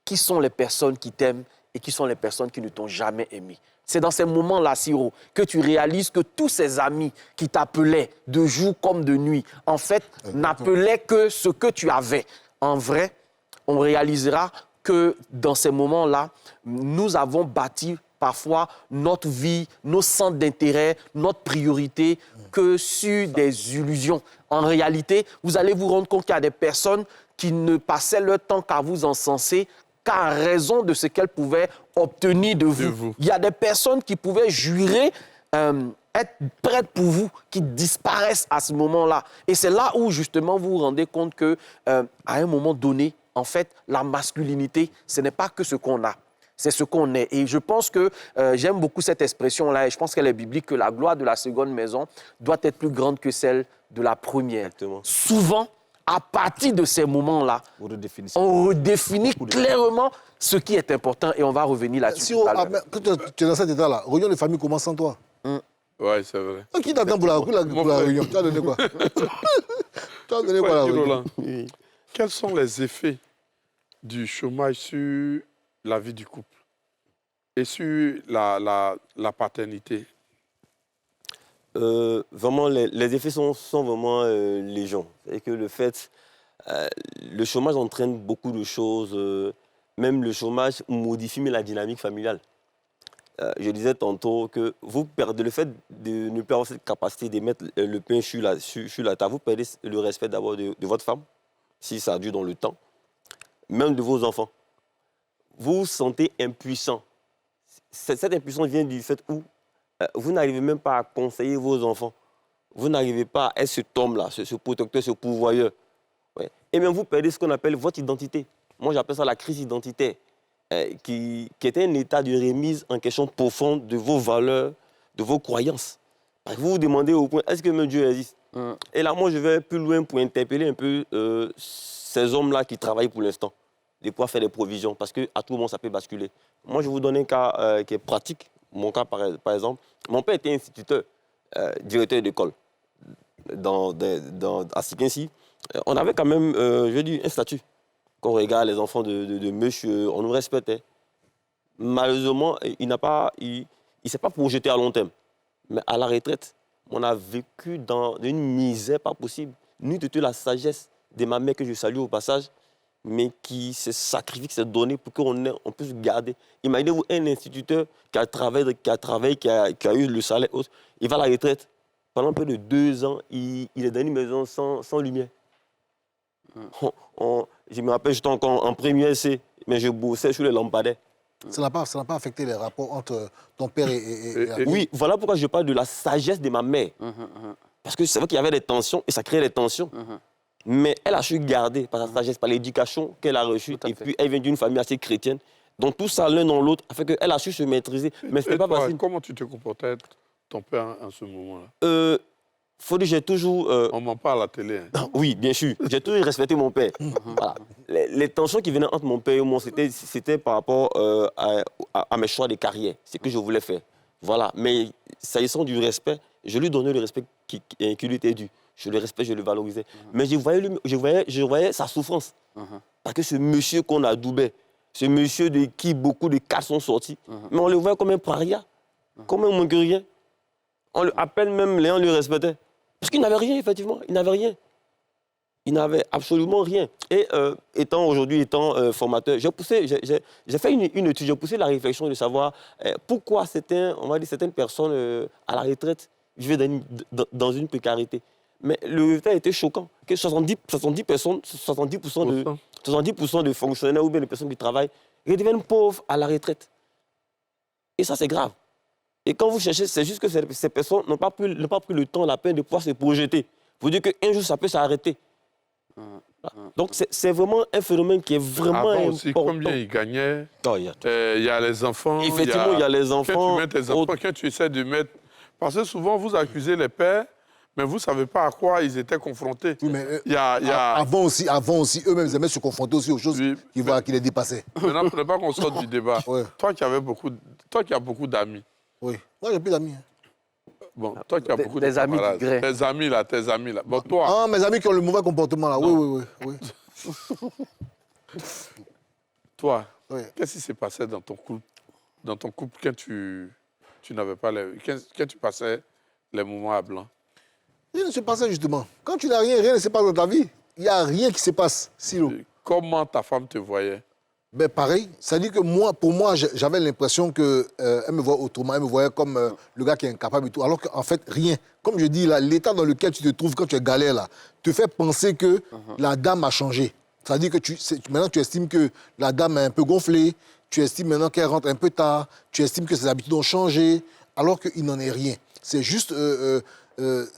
qui sont les personnes qui t'aiment et qui sont les personnes qui ne t'ont jamais aimé. C'est dans ces moments-là, Siro, que tu réalises que tous ces amis qui t'appelaient de jour comme de nuit, en fait, n'appelaient que ce que tu avais. En vrai, on réalisera que dans ces moments-là, nous avons bâti parfois notre vie, nos centres d'intérêt, notre priorité que sur des illusions. En réalité, vous allez vous rendre compte qu'il y a des personnes qui ne passaient leur temps qu'à vous encenser, qu'à raison de ce qu'elles pouvaient obtenir de vous. Il y a des personnes qui pouvaient jurer être prêtes pour vous, qui disparaissent à ce moment-là. Et c'est là où, justement, vous vous rendez compte qu'à un moment donné, en fait, la masculinité, ce n'est pas que ce qu'on a. C'est ce qu'on est. Et je pense que j'aime beaucoup cette expression-là, et je pense qu'elle est biblique, que la gloire de la seconde maison doit être plus grande que celle de la première. Exactement. Souvent, à partir de ces moments-là, on redéfinit clairement ce qui est important et on va revenir là-dessus. Quand tu es dans cet état-là, réunion de famille commence sans toi. Oui, c'est vrai. Qui t'attend pour la réunion? Tu as donné quoi? Tu as donné quoi à la réunion? Quels sont les effets du chômage sur la vie du couple et sur la paternité? Vraiment, les effets sont vraiment légion. C'est que le chômage entraîne beaucoup de choses. Même le chômage modifie la dynamique familiale. Je disais tantôt que vous perdez le fait de ne plus avoir cette capacité de mettre le pain sur la table. Vous perdez le respect d'abord de votre femme, si ça dure dans le temps, même de vos enfants. Vous vous sentez impuissant. Cette impuissance vient du fait où vous n'arrivez même pas à conseiller vos enfants. Vous n'arrivez pas à être cet homme-là, ce protecteur, ce pourvoyeur. Ouais. Et même vous perdez ce qu'on appelle votre identité. Moi, j'appelle ça la crise identitaire, qui était un état de remise en question profonde de vos valeurs, de vos croyances. Parce que vous vous demandez au point, est-ce que même Dieu existe? Et là, moi, je vais plus loin pour interpeller un peu ces hommes-là qui travaillent pour l'instant, de pouvoir faire des provisions, parce qu'à tout moment, ça peut basculer. Moi, je vais vous donner un cas qui est pratique. Mon cas, par exemple, mon père était instituteur, directeur d'école à Sikinsi. On avait quand même, un statut. Quand on regarde les enfants de monsieur, on nous respectait. Malheureusement, il ne s'est pas projeté à long terme. Mais à la retraite, on a vécu dans une misère pas possible. Nous, de toute la sagesse de ma mère, que je salue au passage, mais qui s'est sacrifié, qui s'est donné pour qu'on puisse garder. Imaginez-vous un instituteur qui a travaillé, qui a eu le salaire haut, il va à la retraite. Pendant plus de 2 ans, il est dans une maison sans lumière. Je me rappelle, j'étais encore en première C, mais je bossais sur les lampadaires. Ça n'a pas affecté les rapports entre ton père et la fille? Oui, voilà pourquoi je parle de la sagesse de ma mère. Parce que c'est vrai qu'il y avait des tensions, et ça créait des tensions. Mais elle a su garder par sa sagesse, par l'éducation qu'elle a reçue. Et puis, elle vient d'une famille assez chrétienne. Donc, tout ça, l'un dans l'autre, a fait qu'elle a su se maîtriser. Mais ce n'est pas facile. Comment tu te comportais ton père en ce moment-là? Faut dire, j'ai toujours... On m'en parle à la télé. Hein. Oui, bien sûr. J'ai toujours respecté mon père. Voilà. Les tensions qui venaient entre mon père et moi, c'était par rapport à mes choix de carrière, ce que je voulais faire. Voilà. Mais s'agissant du respect, je lui donnais le respect qui lui était dû. Je le respectais, je le valorisais. Mais je voyais sa souffrance. Parce que ce monsieur qu'on adoubait, ce monsieur de qui beaucoup de cas sont sortis, mais on le voyait comme un paria, comme un manque rien. On le appelle même, on le respectait. Parce qu'il n'avait rien, effectivement. Il n'avait rien. Il n'avait absolument rien. Et étant formateur, j'ai fait une étude, j'ai poussé la réflexion de savoir pourquoi certaines personnes à la retraite vivaient dans une précarité. Mais le résultat était choquant. Que 70% de fonctionnaires ou bien de personnes qui travaillent redeviennent pauvres à la retraite. Et ça, c'est grave. Et quand vous cherchez, c'est juste que ces personnes n'ont pas pris le temps, la peine de pouvoir se projeter. Vous dites qu'un jour, ça peut s'arrêter. Donc, c'est vraiment un phénomène qui est vraiment Avant aussi, important. combien ils gagnaient? Il y a les enfants. Effectivement, il y a les enfants. Quand tu mets tes enfants, quand tu essaies de mettre... Parce que souvent, vous accusez les pères, mais vous ne savez pas à quoi ils étaient confrontés. Oui, mais avant aussi, eux-mêmes, ils aimaient se confronter aussi aux choses qui les dépassaient. Maintenant, il ne faudrait pas qu'on sorte du débat. Ouais. Toi qui as beaucoup d'amis. Oui, moi, j'ai plus d'amis. Bon, toi qui as beaucoup des amis qui graissent. Tes amis là. Bon, toi... Ah, mes amis qui ont le mauvais comportement là, oui. Toi, Oui. qu'est-ce qui s'est passé dans ton couple quand tu n'avais pas quand tu passais les moments à blanc? Rien ne se passait justement. Quand tu n'as rien ne se passe dans ta vie. Il n'y a rien qui se passe, Silo. Comment ta femme te voyait? Ben pareil, c'est-à-dire que pour moi, j'avais l'impression qu'elle me voyait autrement, elle me voyait comme le gars qui est incapable et tout, alors qu'en fait, rien. Comme je dis, là, l'état dans lequel tu te trouves quand tu es galère, là, te fait penser que la dame a changé. C'est-à-dire que maintenant, tu estimes que la dame est un peu gonflée, tu estimes maintenant qu'elle rentre un peu tard, tu estimes que ses habitudes ont changé, alors qu'il n'en est rien. C'est juste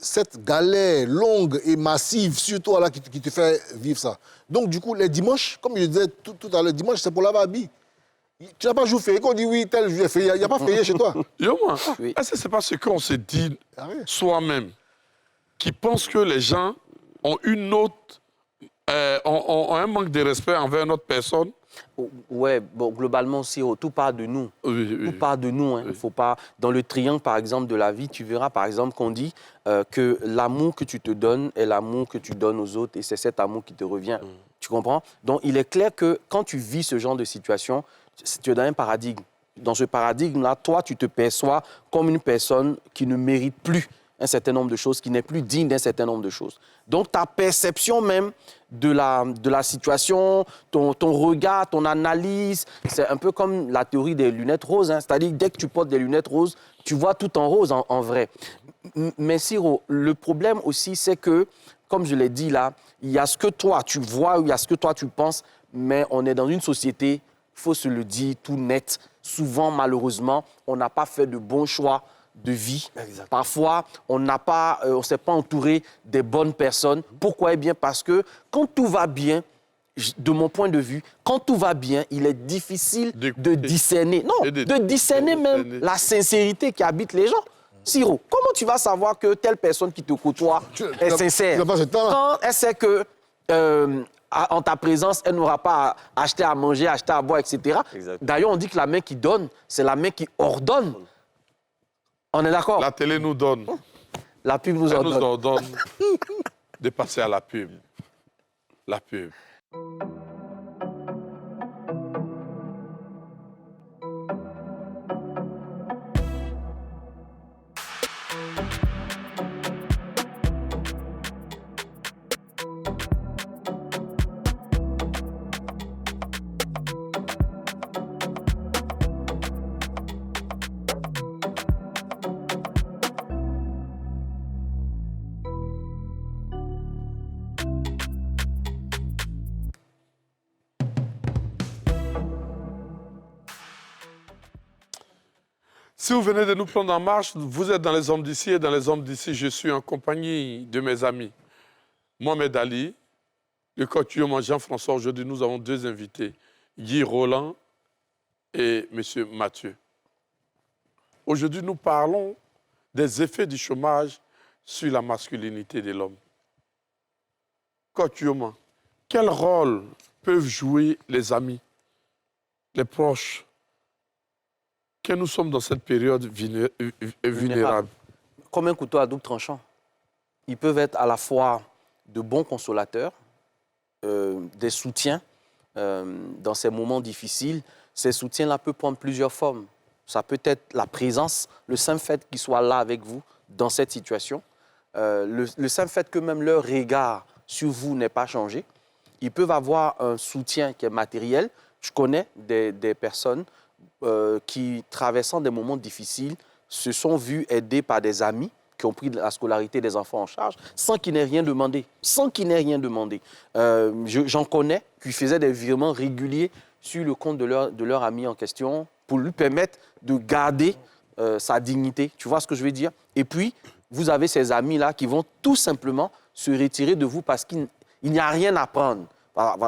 cette galère longue et massive sur toi là, qui te fait vivre ça. Donc, du coup, les dimanches, comme je disais tout à l'heure, dimanche, c'est pour la babi. Tu n'as pas jour férié. Quand on dit oui, tel jour est férié, il n'y a pas férié chez toi. Yo, moi, est-ce que ce n'est pas ce qu'on se dit soi-même, qui pense que les gens ont ont un manque de respect envers notre personne? Ouais, bon, globalement aussi, tout part de nous. Tout part de nous. Hein. Faut pas... Dans le triangle, par exemple, de la vie, tu verras, par exemple, qu'on dit que l'amour que tu te donnes est l'amour que tu donnes aux autres et c'est cet amour qui te revient. Tu comprends? Donc, il est clair que quand tu vis ce genre de situation, tu es dans un paradigme. Dans ce paradigme-là, toi, tu te perçois comme une personne qui ne mérite plus un certain nombre de choses, qui n'est plus digne d'un certain nombre de choses. Donc, ta perception même de la situation, ton regard, ton analyse, c'est un peu comme la théorie des lunettes roses. Hein. C'est-à-dire, dès que tu portes des lunettes roses, tu vois tout en rose en vrai. Mais Siro, le problème aussi, c'est que, comme je l'ai dit là, il y a ce que toi, tu vois, il y a ce que toi, tu penses, mais on est dans une société, il faut se le dire tout net, souvent, malheureusement, on n'a pas fait de bons choix de vie. Exactement. Parfois, on ne s'est pas entouré des bonnes personnes. Pourquoi? Eh bien, parce que quand tout va bien, de mon point de vue, quand tout va bien, il est difficile de discerner. Non, de discerner même la sincérité qui habite les gens. Siro, comment tu vas savoir que telle personne qui te côtoie est sincère? Quand elle sait que en ta présence, elle n'aura pas à acheter à manger, acheter à boire, etc. D'ailleurs, on dit que la main qui donne, c'est la main qui ordonne. On est d'accord? La télé nous donne. La pub nous ordonne. Elle nous ordonne de passer à la pub. La pub. Si vous venez de nous prendre en marche, vous êtes dans les hommes d'ici et dans les hommes d'ici, je suis en compagnie de mes amis. Mohamed Ali, le coach Jean-François. Aujourd'hui, nous avons 2 invités, Guy Roland et M. Mathieu. Aujourd'hui, nous parlons des effets du chômage sur la masculinité de l'homme. Coach Yoma, quel rôle peuvent jouer les amis, les proches, que nous sommes dans cette période vulnérable? Comme un couteau à double tranchant. Ils peuvent être à la fois de bons consolateurs, des soutiens dans ces moments difficiles. Ces soutiens-là peuvent prendre plusieurs formes. Ça peut être la présence, le simple fait qu'ils soient là avec vous dans cette situation, le simple fait que même leur regard sur vous n'ait pas changé. Ils peuvent avoir un soutien qui est matériel. Je connais des personnes qui, traversant des moments difficiles, se sont vus aidés par des amis qui ont pris la scolarité des enfants en charge sans qu'ils n'aient rien demandé. Sans qu'ils n'aient rien demandé. J'en connais qui faisaient des virements réguliers sur le compte de leur ami en question pour lui permettre de garder sa dignité. Tu vois ce que je veux dire? Et puis, vous avez ces amis-là qui vont tout simplement se retirer de vous parce qu'il n'y a rien à prendre.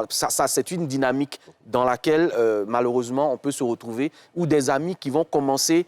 Ça, c'est une dynamique dans laquelle, malheureusement, on peut se retrouver, ou des amis qui vont commencer,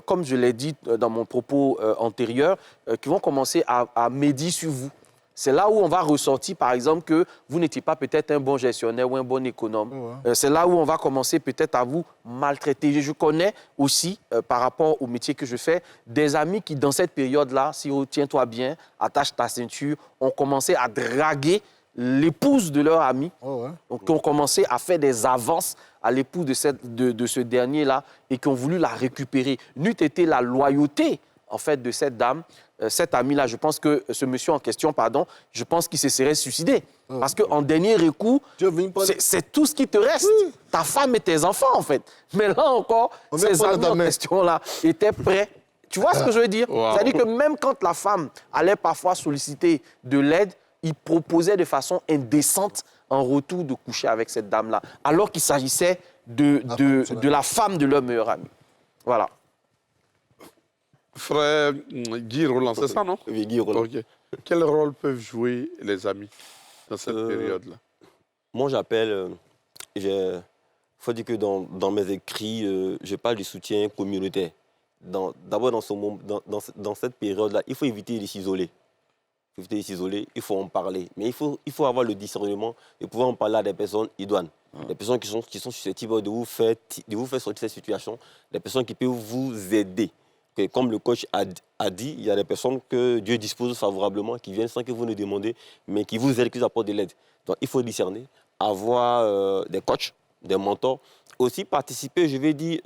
comme je l'ai dit dans mon propos antérieur, qui vont commencer à médire sur vous. C'est là où on va ressortir, par exemple, que vous n'étiez pas peut-être un bon gestionnaire ou un bon économe. C'est là où on va commencer peut-être à vous maltraiter. Je connais aussi, par rapport au métier que je fais, des amis qui, dans cette période-là, si tiens-toi bien, attache ta ceinture, ont commencé à draguer l'épouse de leur ami, qui ont commencé à faire des avances à l'épouse de ce dernier-là et qui ont voulu la récupérer. N'eût été la loyauté, en fait, de cette dame, cet ami-là, je pense que ce monsieur en question, pardon, je pense qu'il se serait suicidé. Parce qu'en dernier recours, c'est tout ce qui te reste. Oui. Ta femme et tes enfants, en fait. Mais là encore, ces amis en question-là étaient prêts. Tu vois ce que je veux dire? C'est-à-dire que même quand la femme allait parfois solliciter de l'aide, il proposait de façon indécente en retour de coucher avec cette dame-là, alors qu'il s'agissait de la femme de leur meilleur ami. Voilà. Frère Guy Roland, c'est ça, non? Oui, Guy Roland. Okay. Quel rôle peuvent jouer les amis dans cette période-là? Moi, j'appelle... Il faut dire que dans mes écrits, je parle du soutien communautaire. D'abord, dans cette période-là, il faut éviter de s'isoler. Il faut en parler. Mais il faut avoir le discernement et pouvoir en parler à des personnes idoines. Des personnes qui sont susceptibles de vous faire sortir de cette situation, des personnes qui peuvent vous aider. Comme le coach a dit, il y a des personnes que Dieu dispose favorablement, qui viennent sans que vous ne demandez, mais qui vous aident, qui vous apportent de l'aide. Donc il faut discerner, avoir des coachs, des mentors, aussi participer, je vais dire,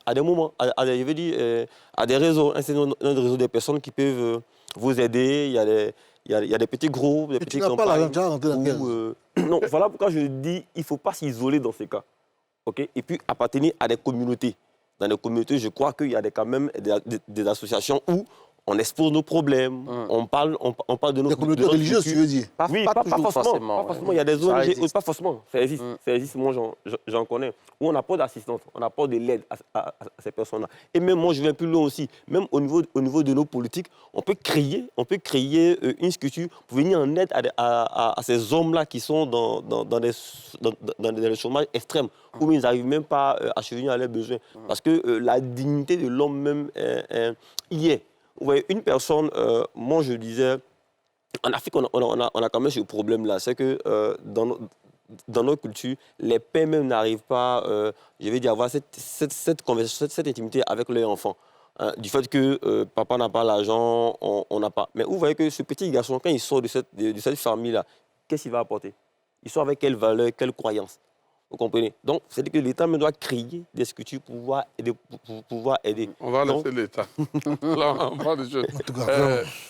à des moments, à des réseaux, un réseau de personnes qui peuvent vous aider. Il y a des petits groupes, des petites campagnes. Non, voilà pourquoi je dis il ne faut pas s'isoler dans ces cas. Okay? Et puis appartenir à des communautés. Dans les communautés, je crois qu'il y a quand même des associations où on expose nos problèmes, on parle de nos... Des communautés religieuses, tu veux dire? Oui, pas forcément. Il y a des ONG, pas forcément, ça existe, moi j'en connais, où on apporte d'assistance, on apporte de l'aide à ces personnes-là. Et même moi, je vais plus loin aussi, même au niveau de nos politiques, on peut créer une structure pour venir en aide à ces hommes-là qui sont dans le chômage extrême, où ils n'arrivent même pas à subvenir à leurs besoins. Parce que la dignité de l'homme même y est. Vous voyez, une personne, moi je disais, en Afrique, on a quand même ce problème-là. C'est que dans nos cultures, les pères même n'arrivent pas, je vais dire, à avoir cette conversation, cette intimité avec leurs enfants. Hein, du fait que papa n'a pas l'argent, on n'a pas. Mais vous voyez que ce petit garçon, quand il sort de cette famille-là, qu'est-ce qu'il va apporter? Il sort avec quelle valeur, quelle croyance? Vous comprenez? Donc, c'est-à-dire que l'État doit créer des structures pour pouvoir aider. On va laisser l'État. Là, on parle des choses.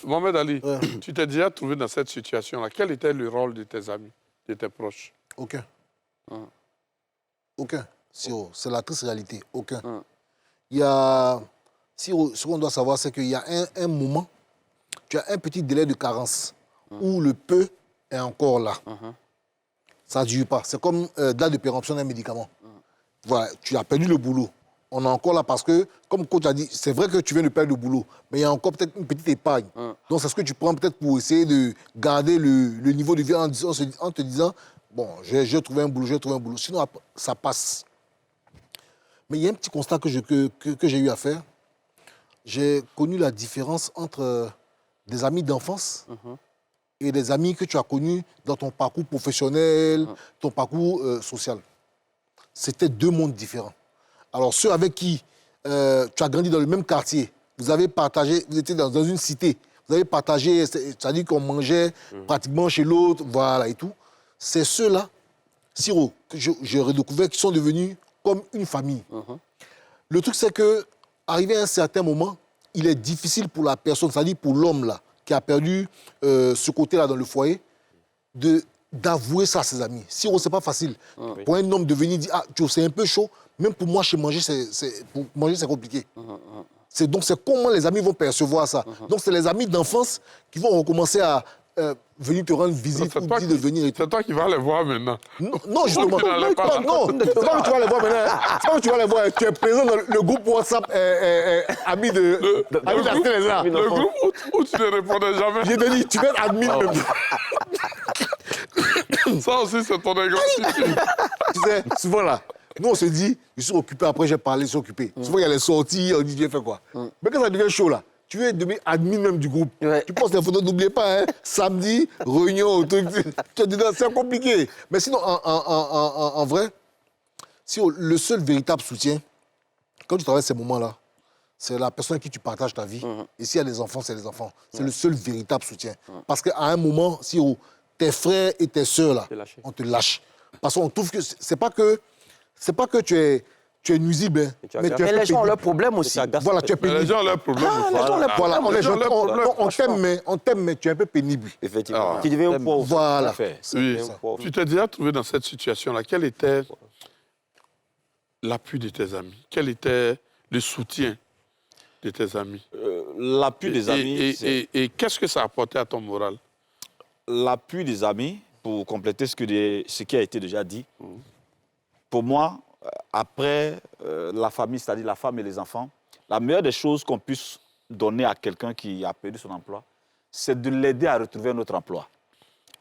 Mohamed Ali, tu t'es déjà trouvé dans cette situation-là. Quel était le rôle de tes amis, de tes proches? Aucun. Aucun. C'est la triste réalité. Aucun. Il y a... Ce qu'on doit savoir, c'est qu'il y a un moment, tu as un petit délai de carence où le peu est encore là. Ça ne dure pas. C'est comme date de péremption d'un médicament. Voilà, tu as perdu le boulot. on est encore là parce que, comme le coach a dit, c'est vrai que tu viens de perdre le boulot, mais il y a encore peut-être une petite épargne. Donc, c'est ce que tu prends peut-être pour essayer de garder le niveau de vie en te disant, bon, j'ai trouvé un boulot, sinon après, ça passe. Mais il y a un petit constat que j'ai eu à faire. J'ai connu la différence entre des amis d'enfance et des amis que tu as connus dans ton parcours professionnel, ton parcours social. C'était 2 mondes différents. Alors, ceux avec qui tu as grandi dans le même quartier, vous avez partagé, vous étiez dans une cité, vous avez partagé, c'est-à-dire qu'on mangeait pratiquement chez l'autre, voilà et tout. C'est ceux-là, Siro, que j'ai redécouvert, qui sont devenus comme une famille. Le truc, c'est que arrivé à un certain moment, il est difficile pour la personne, c'est-à-dire pour l'homme là, qui a perdu ce côté-là dans le foyer, d'avouer ça à ses amis. Si c'est pas facile. Pour un homme de venir dire, ah, Joe, c'est un peu chaud, même pour moi, chez manger, pour manger, c'est compliqué. Donc, c'est comment les amis vont percevoir ça. Donc, c'est les amis d'enfance qui vont recommencer à venir te rendre visite ou dire de venir. C'est toi qui vas les voir maintenant. Non, justement. Non, c'est pas que tu vas les voir maintenant. C'est pas que tu vas les voir. Tu es présent dans le groupe WhatsApp ami de le groupe où tu ne répondais jamais. J'ai dit, tu vas être admin. Ça aussi, c'est ton agressivité. Tu sais, souvent là, nous on se dit, je suis occupé, après j'ai parlé, je suis occupé. Souvent il y a les sorties, on dit, viens faire quoi. Mais quand ça devient chaud là, tu veux devenir admin même du groupe. Tu postes les photos, n'oubliez pas, hein, samedi, réunion, truc, c'est compliqué. Mais sinon, en vrai, si le seul véritable soutien, quand tu traverses ces moments-là, c'est la personne à qui tu partages ta vie. Et s'il y a des enfants, c'est les enfants. C'est le seul véritable soutien. Parce qu'à un moment, si tes frères et tes sœurs, là, on te lâche. Parce qu'on trouve que c'est pas que tu es nuisible, hein, mais les gens ont leurs problèmes aussi. Voilà, tu es pénible. Les gens ont leurs problèmes. Voilà, on t'aime, mais tu es un peu pénible. Effectivement. Tu deviens un poids. Voilà. Oui. Tu t'es déjà trouvé dans cette situation-là. Quel était l'appui de tes amis? Quel était le soutien de tes amis? L'appui des amis... Et qu'est-ce que ça a apporté à ton moral? L'appui des amis, pour compléter ce qui a été déjà dit, pour moi, après la famille, c'est-à-dire la femme et les enfants, la meilleure des choses qu'on puisse donner à quelqu'un qui a perdu son emploi, c'est de l'aider à retrouver un autre emploi.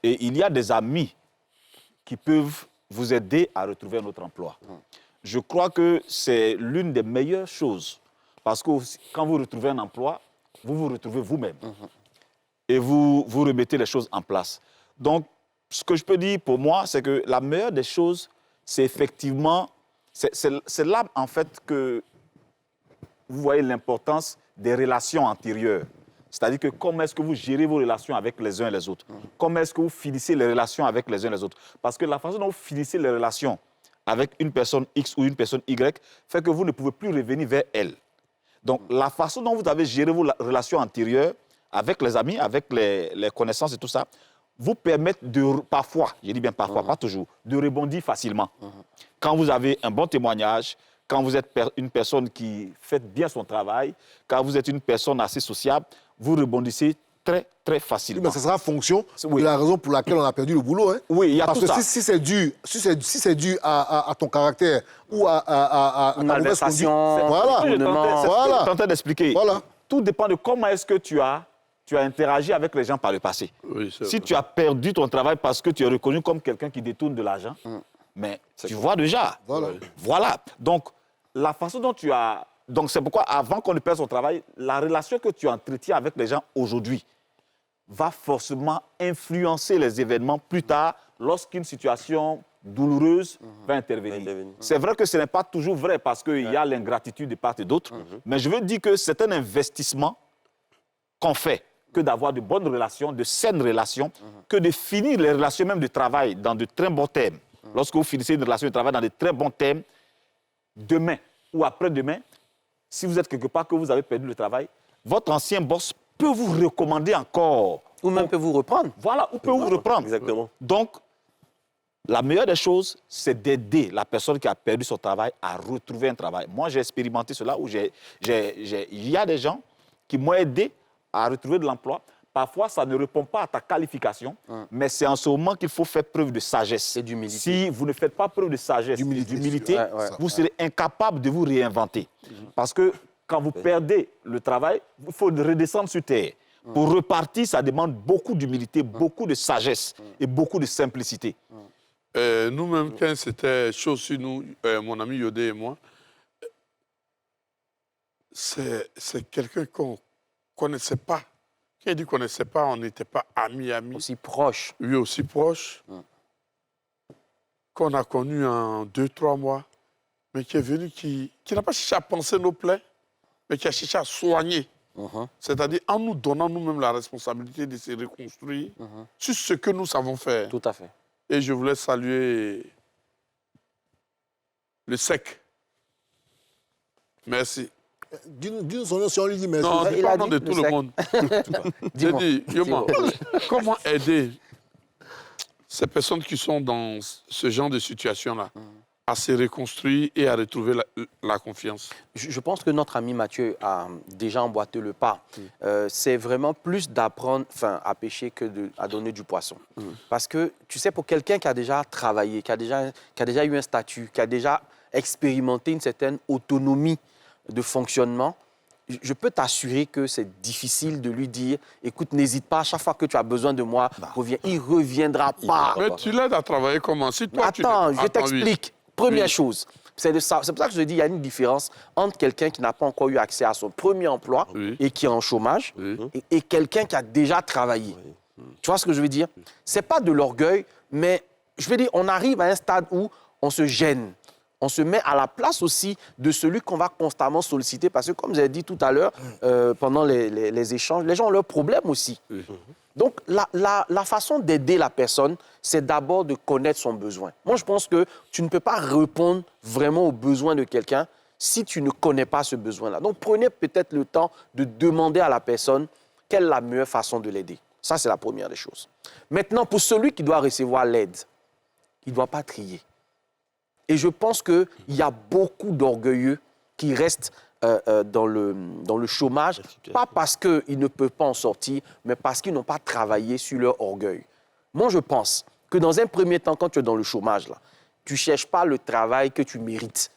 Et il y a des amis qui peuvent vous aider à retrouver un autre emploi. Je crois que c'est l'une des meilleures choses, parce que quand vous retrouvez un emploi, vous vous retrouvez vous-même. Et vous remettez les choses en place. Donc, ce que je peux dire pour moi, c'est que la meilleure des choses, c'est effectivement... C'est là, en fait, que vous voyez l'importance des relations antérieures. C'est-à-dire que comment est-ce que vous gérez vos relations avec les uns et les autres? Comment est-ce que vous finissez les relations avec les uns et les autres? Parce que la façon dont vous finissez les relations avec une personne X ou une personne Y fait que vous ne pouvez plus revenir vers elle. Donc, la façon dont vous avez géré vos relations antérieures avec les amis, avec les connaissances et tout ça, vous permettent de, parfois, je dis bien parfois, pas toujours, de rebondir facilement. Quand vous avez un bon témoignage, quand vous êtes une personne qui fait bien son travail, quand vous êtes une personne assez sociable, vous rebondissez très, très facilement. Oui, mais ça sera fonction de la raison pour laquelle on a perdu le boulot. Hein. Oui, il y a parce tout que ça. Si c'est dû à ton caractère ou à ta mauvaise conduite, voilà. Je tentais d'expliquer. Voilà. Tout dépend de comment est-ce que tu as interagi avec les gens par le passé. Oui, si tu as perdu ton travail parce que tu es reconnu comme quelqu'un qui détourne de l'argent, mais tu vois déjà. Voilà. Donc, la façon dont tu as... Donc, c'est pourquoi, avant qu'on ne perde son travail, la relation que tu entretiens avec les gens aujourd'hui va forcément influencer les événements plus tard lorsqu'une situation douloureuse va intervenir. C'est vrai que ce n'est pas toujours vrai parce qu'il y a l'ingratitude de part et d'autre, mais je veux dire que c'est un investissement qu'on fait que d'avoir de bonnes relations, de saines relations, que de finir les relations même de travail dans de très bons thèmes. Lorsque vous finissez une relation de travail dans de très bons thèmes, demain ou après-demain, si vous êtes quelque part que vous avez perdu le travail, votre ancien boss peut vous recommander encore. Ou même peut vous reprendre. Voilà, ou peut vous reprendre. Exactement. Donc, la meilleure des choses, c'est d'aider la personne qui a perdu son travail à retrouver un travail. Moi, j'ai expérimenté cela où il y a des gens qui m'ont aidé à retrouver de l'emploi parfois, ça ne répond pas à ta qualification, mais c'est en ce moment qu'il faut faire preuve de sagesse. Et d'humilité. Si vous ne faites pas preuve de sagesse et d'humilité, vous serez incapable de vous réinventer. Parce que quand vous perdez le travail, il faut redescendre sur terre. Pour repartir, ça demande beaucoup d'humilité, beaucoup de sagesse et beaucoup de simplicité. Nous-mêmes, quand c'était chaud sur nous, mon ami Yodé et moi, c'est quelqu'un qu'on ne connaissait pas. Quand il dit qu'on ne connaissait pas, on n'était pas amis. Aussi proche. Oui, aussi proche. Qu'on a connu en 2-3 mois, mais qui est venu, qui n'a pas cherché à penser nos plaies, mais qui a cherché à soigner. C'est-à-dire en nous donnant nous-mêmes la responsabilité de se reconstruire sur ce que nous savons faire. Tout à fait. Et je voulais saluer le SEC. Merci. Dis-nous son nom si on lui dit merci. Non, Il pas a nom dit de le tout le SEC. monde. J'ai Dis-moi. dit, Yoma, comment aider ces personnes qui sont dans ce genre de situation-là à se reconstruire et à retrouver la confiance? Je pense que notre ami Mathieu a déjà emboîté le pas. C'est vraiment plus d'apprendre à pêcher que à donner du poisson. Parce que, tu sais, pour quelqu'un qui a déjà travaillé, qui a déjà eu un statut, qui a déjà expérimenté une certaine autonomie de fonctionnement, je peux t'assurer que c'est difficile de lui dire « Écoute, n'hésite pas, à chaque fois que tu as besoin de moi, reviens. » Il ne reviendra pas. Mais tu l'aides à travailler comment? Si toi, Attends, je t'explique. Première Oui. chose, c'est pour ça que je te dis qu'il y a une différence entre quelqu'un qui n'a pas encore eu accès à son premier emploi et qui est en chômage et quelqu'un qui a déjà travaillé. Tu vois ce que je veux dire? Ce n'est pas de l'orgueil, mais je veux dire, on arrive à un stade où on se gêne. On se met à la place aussi de celui qu'on va constamment solliciter parce que, comme j'ai dit tout à l'heure, pendant les échanges, les gens ont leurs problèmes aussi. Donc, la façon d'aider la personne, c'est d'abord de connaître son besoin. Moi, je pense que tu ne peux pas répondre vraiment aux besoins de quelqu'un si tu ne connais pas ce besoin-là. Donc, prenez peut-être le temps de demander à la personne quelle est la meilleure façon de l'aider. Ça, c'est la première des choses. Maintenant, pour celui qui doit recevoir l'aide, il ne doit pas trier. Et je pense qu'il y a beaucoup d'orgueilleux qui restent dans le chômage, pas parce qu'ils ne peuvent pas en sortir, mais parce qu'ils n'ont pas travaillé sur leur orgueil. Moi, je pense que dans un premier temps, quand tu es dans le chômage, là, tu ne cherches pas le travail que tu mérites.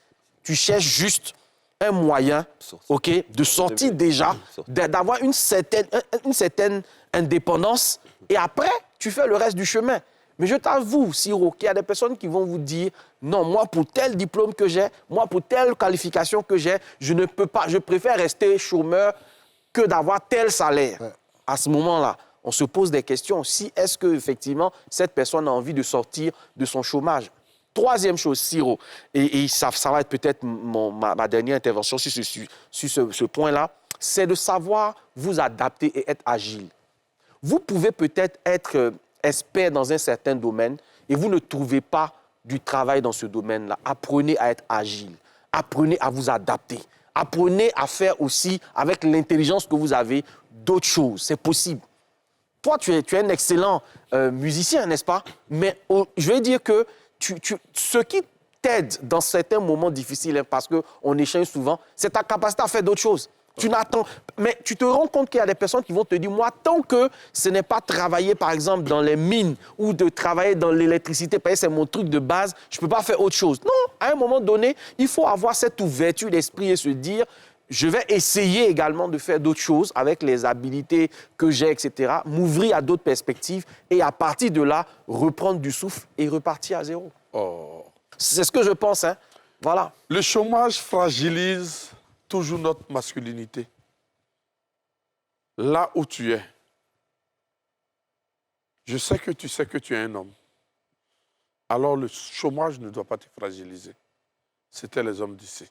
Tu cherches juste un moyen de sortir déjà, d'avoir une certaine indépendance, et après, tu fais le reste du chemin. Mais je t'avoue, Siro, qu'il y a des personnes qui vont vous dire « Non, moi, pour tel diplôme que j'ai, moi, pour telle qualification que j'ai, je ne peux pas, je préfère rester chômeur que d'avoir tel salaire. Ouais. » À ce moment-là, on se pose des questions. Si est-ce qu'effectivement, cette personne a envie de sortir de son chômage? Troisième chose, Siro, et ça va être peut-être ma dernière intervention sur ce point-là, c'est de savoir vous adapter et être agile. Vous pouvez peut-être être expert dans un certain domaine et vous ne trouvez pas du travail dans ce domaine-là. Apprenez à être agile. Apprenez à vous adapter. Apprenez à faire aussi, avec l'intelligence que vous avez, d'autres choses. C'est possible. Toi, tu es un excellent musicien, n'est-ce pas? Mais je vais dire que ce qui t'aide dans certains moments difficiles, parce qu'on échange souvent, c'est ta capacité à faire d'autres choses. Tu n'attends, mais tu te rends compte qu'il y a des personnes qui vont te dire, moi, tant que ce n'est pas travailler, par exemple, dans les mines ou de travailler dans l'électricité, parce que c'est mon truc de base, je ne peux pas faire autre chose. Non, à un moment donné, il faut avoir cette ouverture d'esprit et se dire, je vais essayer également de faire d'autres choses avec les habilités que j'ai, etc., m'ouvrir à d'autres perspectives et à partir de là, reprendre du souffle et repartir à zéro. Oh. C'est ce que je pense, hein. Voilà. Le chômage fragilise toujours notre masculinité. Là où tu es, je sais que tu es un homme. Alors le chômage ne doit pas te fragiliser. C'était les hommes d'ici.